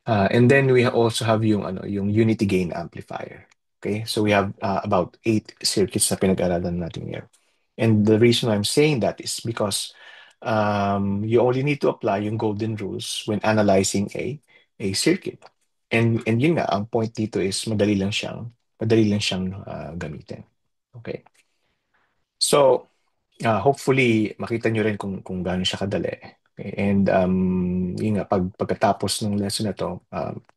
And then we also have yung unity gain amplifier. Okay, so we have about 8 circuits na pinag-aralan natin here. And the reason I'm saying that is because you only need to apply yung golden rules when analyzing a circuit. And yun nga, ang point dito is madali lang siyang gamitin. Okay. So, hopefully makita nyo rin kung gaano siya kadali. Okay. And yun nga, pagkatapos ng lesson na to,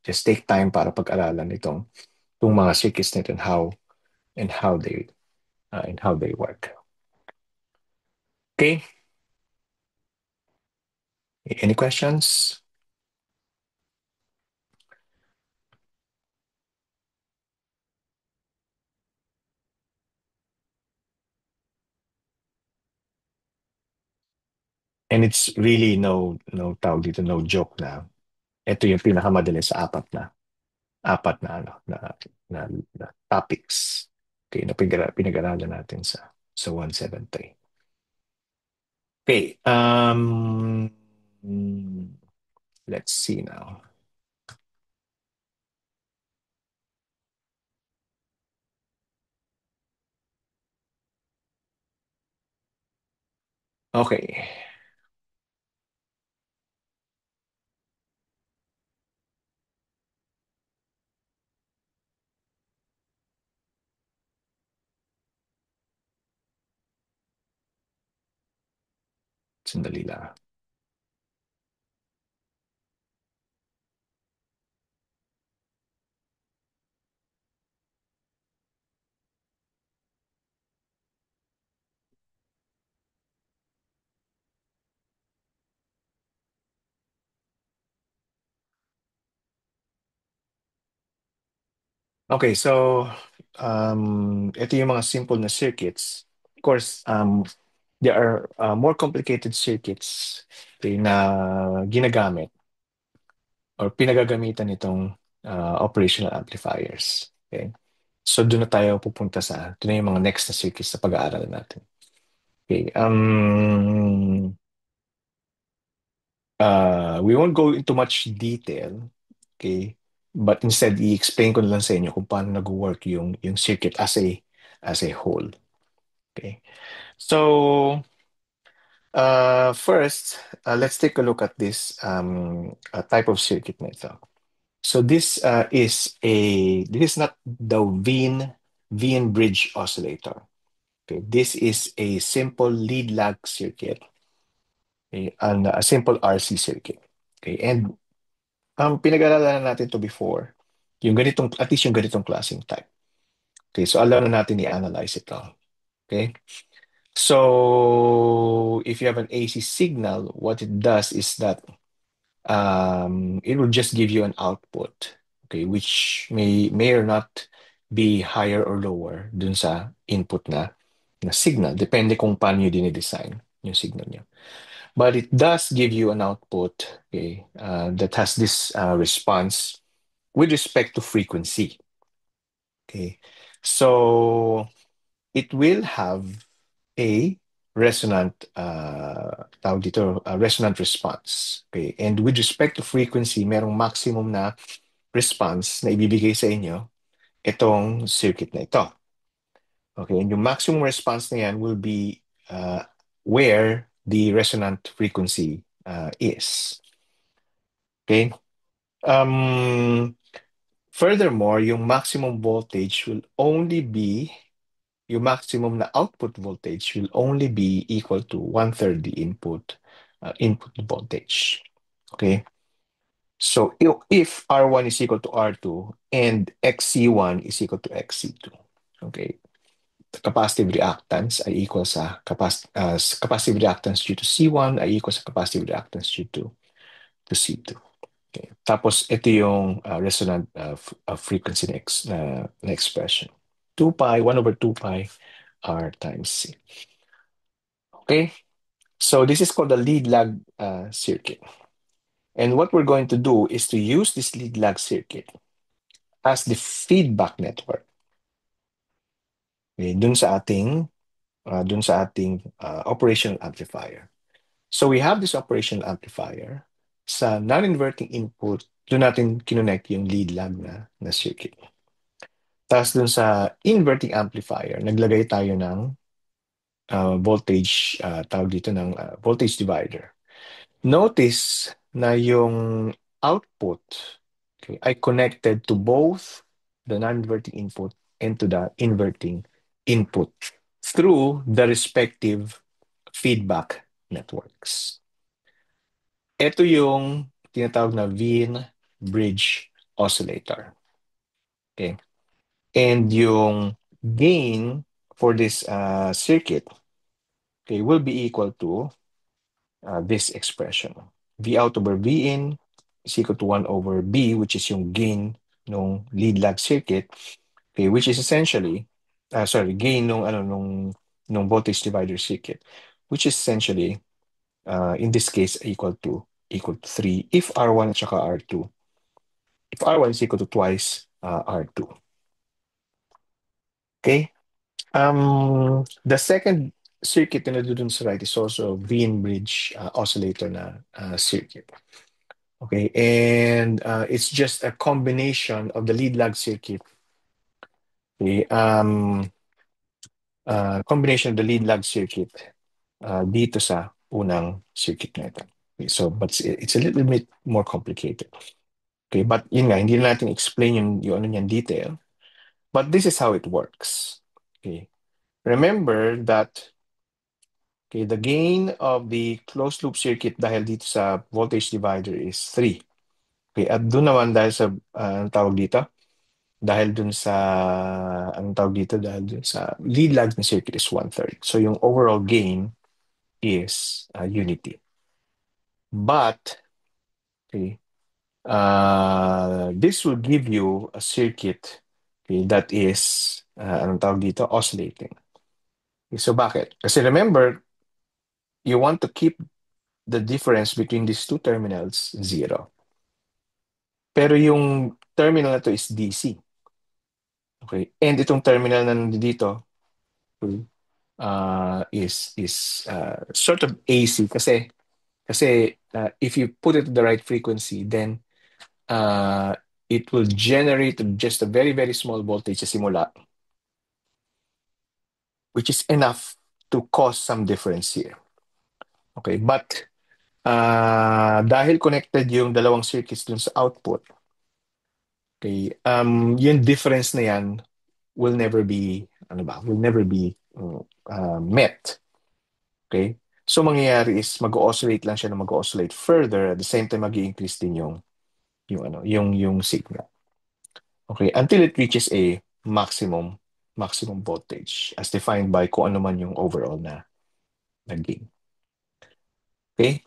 just take time para pag-aralan itong mga circuits nito and how they work. Okay? Any questions? And it's really no tawag dito, no joke na ito yung pinakamadali sa apat na na, na topics. Okay, na pinag-aralan natin sa 173. Okay, let's see now. Okay. Sandali lang. Okay, so ito yung mga simple na circuits. Of course, there are more complicated circuits, okay, na ginagamit or pinagagamitan nitong operational amplifiers. Okay? So doon na tayo pupunta ito na yung mga next na circuits na pag-aaralan natin. Okay. We won't go into much detail, okay? But instead, i-explain ko na lang sa inyo kung paano nag-work yung circuit as a whole. Okay. So, first, let's take a look at this type of circuit na ito. So this is not the Wien bridge oscillator. Okay, this is a simple lead lag circuit, okay, and a simple RC circuit. Okay, and pinag-aralan natin to before, at least yung ganitong klaseng type. Okay, so alam na natin i-analyze ito. Okay, so if you have an AC signal, what it does is that it will just give you an output, okay, which may or not be higher or lower dun sa input na signal. Depende kung paano nyo dinidesign yung signal nyo. but it does give you an output, okay, that has this response with respect to frequency. Okay, so it will have a resonant response. Okay, and with respect to frequency, merong maximum na response na ibibigay sa inyo itong circuit na ito. Okay, and yung maximum response na yan will be where the resonant frequency is. Okay. Furthermore, yung maximum voltage will only be, yung maximum na output voltage will only be equal to one-third the input voltage. Okay. So if R1 is equal to R2 and XC1 is equal to XC2, okay, the capacitive reactance ay equal sa capacitive reactance due to C1 ay equal sa capacitive reactance due to C2. Okay. Tapos ito yung resonant frequency na expression. 2 pi, 1 over 2 pi R times C. Okay, so this is called the lead lag circuit. And what we're going to do is to use this lead lag circuit as the feedback network, okay, dun sa ating operational amplifier. So we have this operational amplifier. Sa non-inverting input, doon natin kinonect yung lead lag na circuit. Tapos dun sa inverting amplifier, naglagay tayo ng voltage, tawag dito ng voltage divider. Notice na yung output, okay, ay connected to both the non-inverting input and to the inverting input through the respective feedback networks. Ito yung tinatawag na Wien bridge oscillator. Okay? And yung gain for this circuit, okay, will be equal to this expression. V out over V in is equal to 1 over B, which is yung gain ng lead lag circuit, okay, which is essentially, gain nung voltage divider circuit, which is essentially, in this case, equal to 3 if R1 at saka R2. If R1 is equal to twice R2. Okay? The second circuit na dun sa right is also Wien bridge oscillator na circuit. Okay, and it's just a combination of the lead lag circuit. Okay, combination of the lead lag circuit dito sa unang circuit na ito. Okay, so, but it's a little bit more complicated. Okay, but yun nga, hindi na natin explain yung ano niyan detail. But this is how it works. Okay, remember that okay, the gain of the closed loop circuit dahil dito sa voltage divider is 3. Okay, at doon naman dahil sa, anong tawag dito? Dahil dun sa, anong tawag dito? Dahil dun sa lead lag na circuit is one-third. So yung overall gain is unity. But, okay, this will give you a circuit, okay, that is, anong tawag dito? Oscillating. Okay, so bakit? Kasi remember, you want to keep the difference between these two terminals zero. Pero yung terminal na to is DC. Okay? And itong terminal na nandito is sort of AC kasi if you put it to the right frequency, then it will generate just a very, very small voltage sa simula, which is enough to cause some difference here. Okay, but dahil connected yung dalawang circuits dun sa output, okay, yung difference na yan will never be, met. Okay? So, mangyayari is mag-oscillate lang siya na mag-oscillate further. At the same time, mag-i-increase din yung signal. Okay? Until it reaches a maximum voltage as defined by kung ano man yung overall na gain. Okay?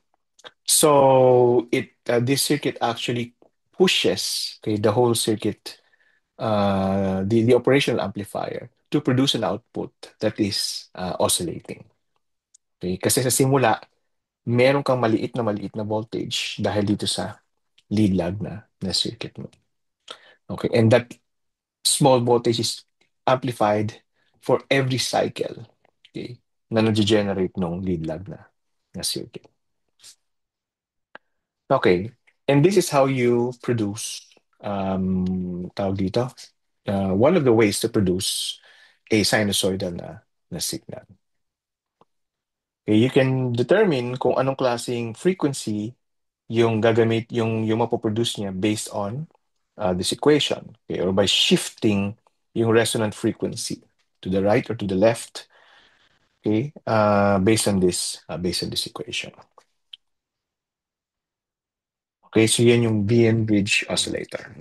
So, this circuit actually pushes, okay, the whole circuit, the operational amplifier to produce an output that is oscillating. Okay? Kasi sa simula, meron kang maliit na voltage dahil dito sa lead lag na circuit mo. Okay, and that small voltage is amplified for every cycle, okay, na nag-generate ng lead lag na circuit. Okay, and this is how you produce, tawag dito, one of the ways to produce a sinusoidal na signal. Okay, you can determine kung anong klaseng frequency yung mapoproduce niya based on this equation, okay, or by shifting yung resonant frequency to the right or to the left, okay, based on this equation. Okay, so yan yung BN bridge oscillator.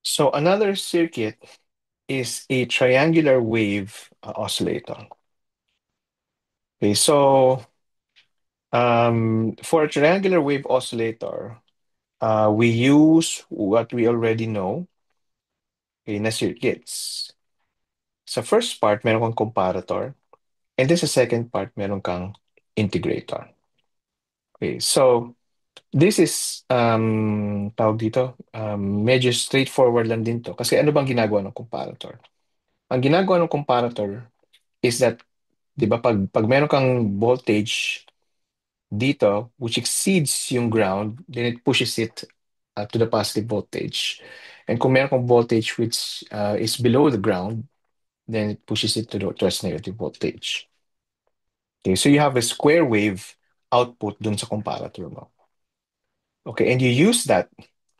So another circuit is a triangular wave oscillator. Okay, so for a triangular wave oscillator, we use what we already know, okay, na circuits. Sa first part, meron kang comparator. And then sa second part, meron kang integrator. Okay, so this is, tawag dito, medyo straightforward lang din to. Kasi ano bang ginagawa ng comparator? Ang ginagawa ng comparator is that, di ba, pag meron kang voltage dito, which exceeds yung ground, then it pushes it to the positive voltage. And kung meron kang voltage which is below the ground, then it pushes it towards negative voltage. Okay, so you have a square wave output dun sa comparator mo. Okay, and you use that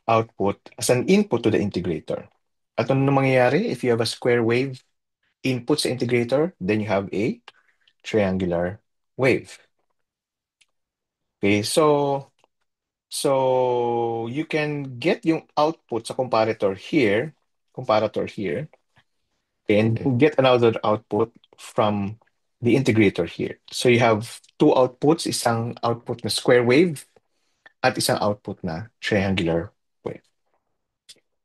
output as an input to the integrator. At ano mangyayari if you have a square wave input sa integrator, then you have a triangular wave. Okay, so you can get yung output sa comparator here, and get another output from the integrator here. So you have two outputs, isang output na square wave at isang output na triangular wave.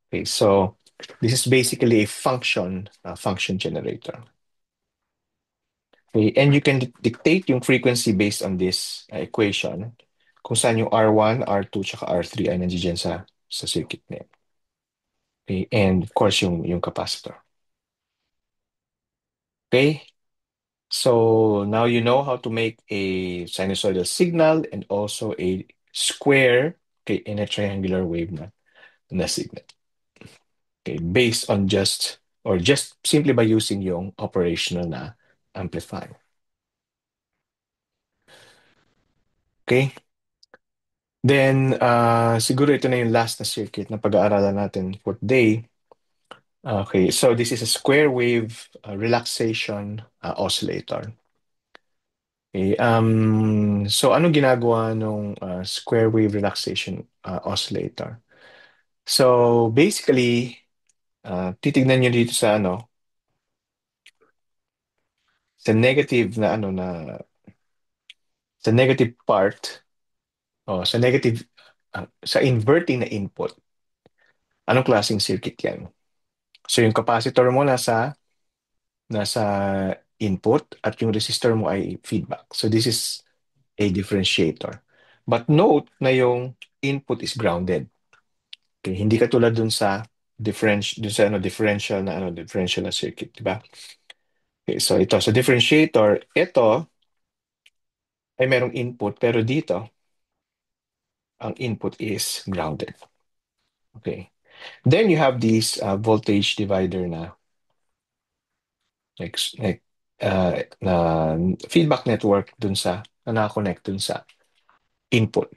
Okay, so this is basically a function generator. Okay, and you can dictate yung frequency based on this equation kung saan yung R1, R2, tsaka R3 ay nandiyan sa circuit na yun. Okay, and of course yung capacitor. Okay, so now you know how to make a sinusoidal signal and also a square, okay, in a triangular wave na signal. Okay, based on just simply by using yung operational na amplifier. Okay? Then, siguro ito na yung last na circuit na pag-aaralan natin for today. Okay, so this is a square wave relaxation oscillator. Okay, so ano ginagawa nung square wave relaxation oscillator? So basically, titignan nyo dito sa sa negative na sa negative part, o sa negative, sa inverting na input. Anong klaseng circuit yan? So yung capacitor mo nasa input at yung resistor mo ay feedback. So this is a differentiator. But note na yung input is grounded. Okay, hindi katulad dun sa differential na circuit, di ba? Okay, so ito sa differentiator, ito ay merong input pero dito ang input is grounded. Okay. Then you have these voltage divider na feedback network na nakakonect dun sa input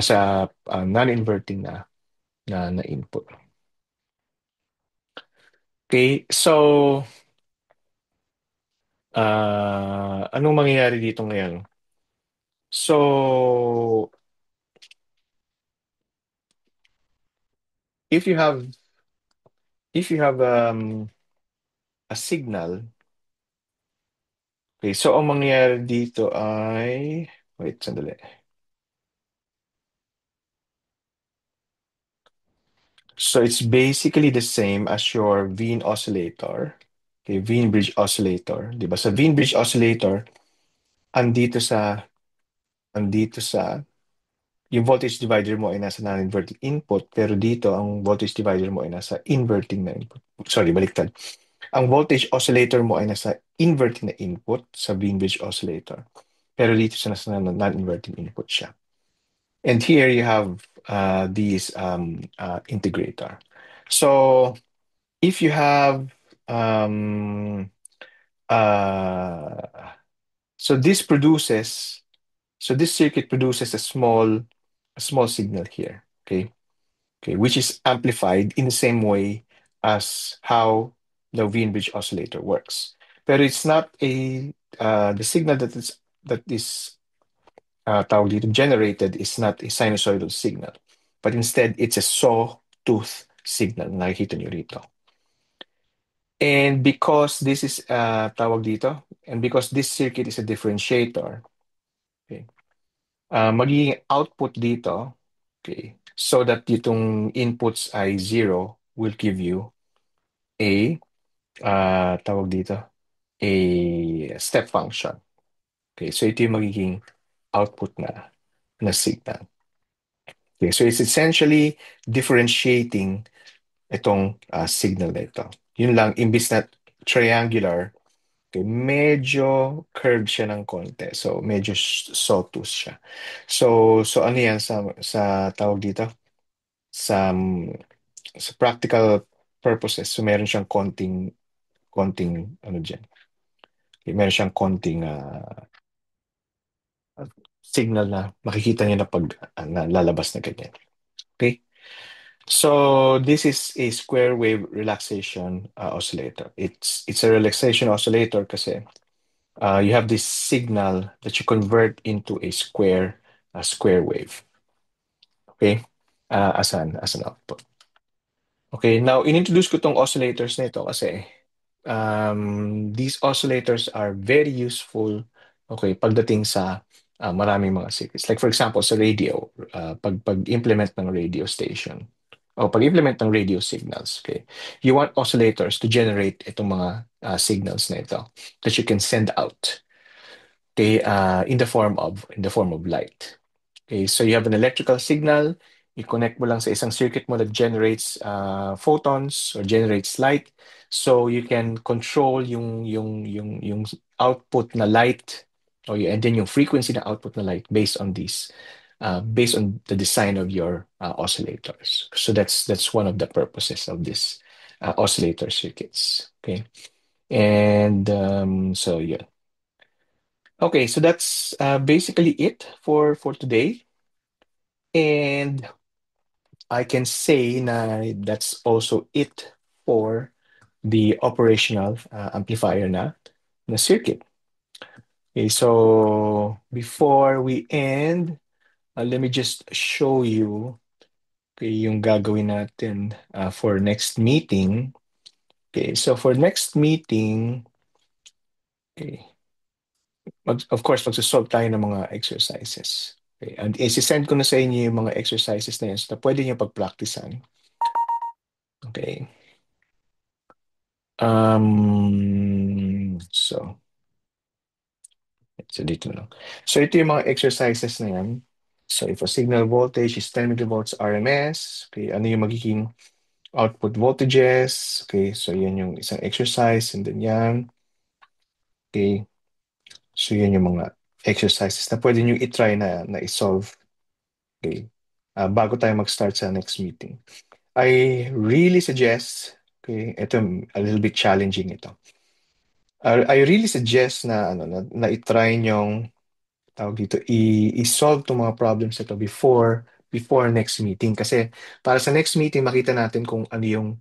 sa non-inverting na input. Okay, so anong mangyayari dito ngayon? So if you have a signal, okay, so ang mangyayari dito ay wait, sandali. So it's basically the same as your Wien oscillator. Okay, Wien bridge oscillator, 'di ba? Sa Wien bridge oscillator, andito sa andito sa yung voltage divider mo ay nasa non-inverting input, pero dito ang voltage divider mo ay nasa inverting na input. Sorry, baliktad. Ang voltage oscillator mo ay nasa inverting na input sa Wien bridge oscillator. Pero dito sa nasa non-inverting input siya. And here you have these integrator. So if you have um, uh, so this produces so this circuit produces a small signal here, okay, which is amplified in the same way as how the Wien bridge oscillator works. But it's not the signal that is tawag dito, generated is not a sinusoidal signal, but instead it's a sawtooth signal na nakikita nyo rito. And because this is tawag dito, and because this circuit is a differentiator, okay, magiging output dito, okay, so that itong inputs ay zero will give you a tawag dito, a step function. Okay, so ito yung magiging output na signal. Okay, so it's essentially differentiating itong signal na ito. Yun lang, imbis na triangular, okay, medyo curved siya ng konti. So, medyo sawtooth siya. So ano yan sa tawag dito? Sa, sa practical purposes, so meron siyang konting ano dyan. Okay, meron siyang konting signal na makikita niyo na pag na lalabas na ganyan. Okay? So this is a square wave relaxation oscillator. It's a relaxation oscillator kasi you have this signal that you convert into a square wave. Okay? As an output. Okay, now inintroduce ko tong oscillators na ito kasi these oscillators are very useful, okay, pagdating sa maraming mga circuits. Like for example, sa radio, pag-implement ng radio station o pag-implement ng radio signals, okay, you want oscillators to generate itong mga signals na ito that you can send out, okay, in the form of light. Okay, so you have an electrical signal, i-connect mo lang sa isang circuit mo that generates photons or generates light. So you can control yung output na light and then yung frequency na output na light based on the design of your oscillators. So that's one of the purposes of this oscillator circuits. Okay, and so yeah. Okay, so that's basically it for today. And I can say na that's also it for the operational amplifier na circuit. Okay, so before we end, let me just show you yung gagawin natin for next meeting. Okay, so for next meeting, okay, of course, magsasolve tayo ng mga exercises. Okay, and isi-send ko na sa inyo yung mga exercises na yun so na pwede nyo pagpraktisan. Okay. So dito lang. So ito yung mga exercises na yan. So if a signal voltage is 10 millivolts RMS, okay, ano yung magiging output voltages? Okay, so yan yung isang exercise and then yan. Okay, so yan yung mga exercises na pwede nyo i-try na i-solve. Okay, bago tayo mag-start sa next meeting. I really suggest, okay, ito a little bit challenging ito. I really suggest na i-try nyong tawag dito i-solve tong mga problems ito before next meeting kasi para sa next meeting makita natin kung ano yung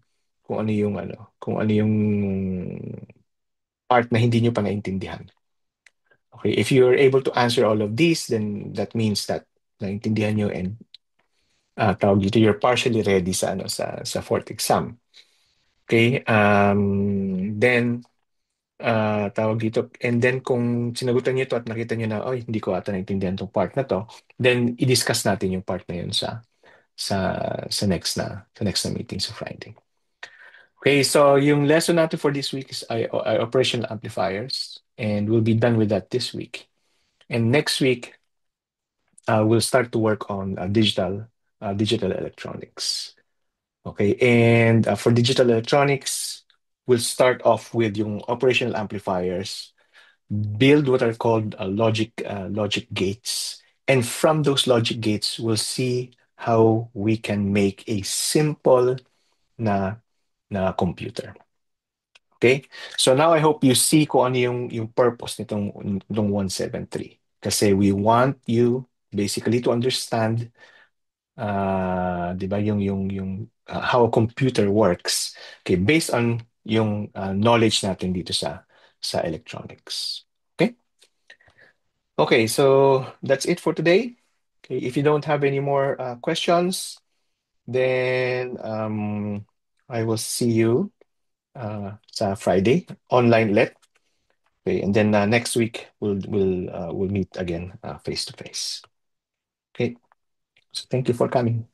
part na hindi nyo pa naintindihan. Okay, if you're able to answer all of these, then that means that naintindihan nyo and tawag dito you're partially ready sa fourth exam. Okay, then tawag dito. And then kung sinagutan niyo ito at nakita niyo na, hindi ko ata naintindihan tong part na to, then i-discuss natin yung part na yun sa next na meeting sa Friday. Okay, so yung lesson natin for this week is ay operational amplifiers, and we'll be done with that this week. And next week, we'll start to work on digital electronics. Okay, and for digital electronics, we'll start off with yung operational amplifiers, build what are called logic gates, and from those logic gates, we'll see how we can make a simple na computer. Okay? So now I hope you see kung ano yung purpose nitong 173. Kasi we want you basically to understand, di ba, how a computer works. Okay, based on yung knowledge natin dito sa electronics. Okay? Okay, so that's it for today. Okay, if you don't have any more questions, then I will see you sa Friday online let. Okay, and then next week we'll meet again face to face. Okay, so thank you for coming.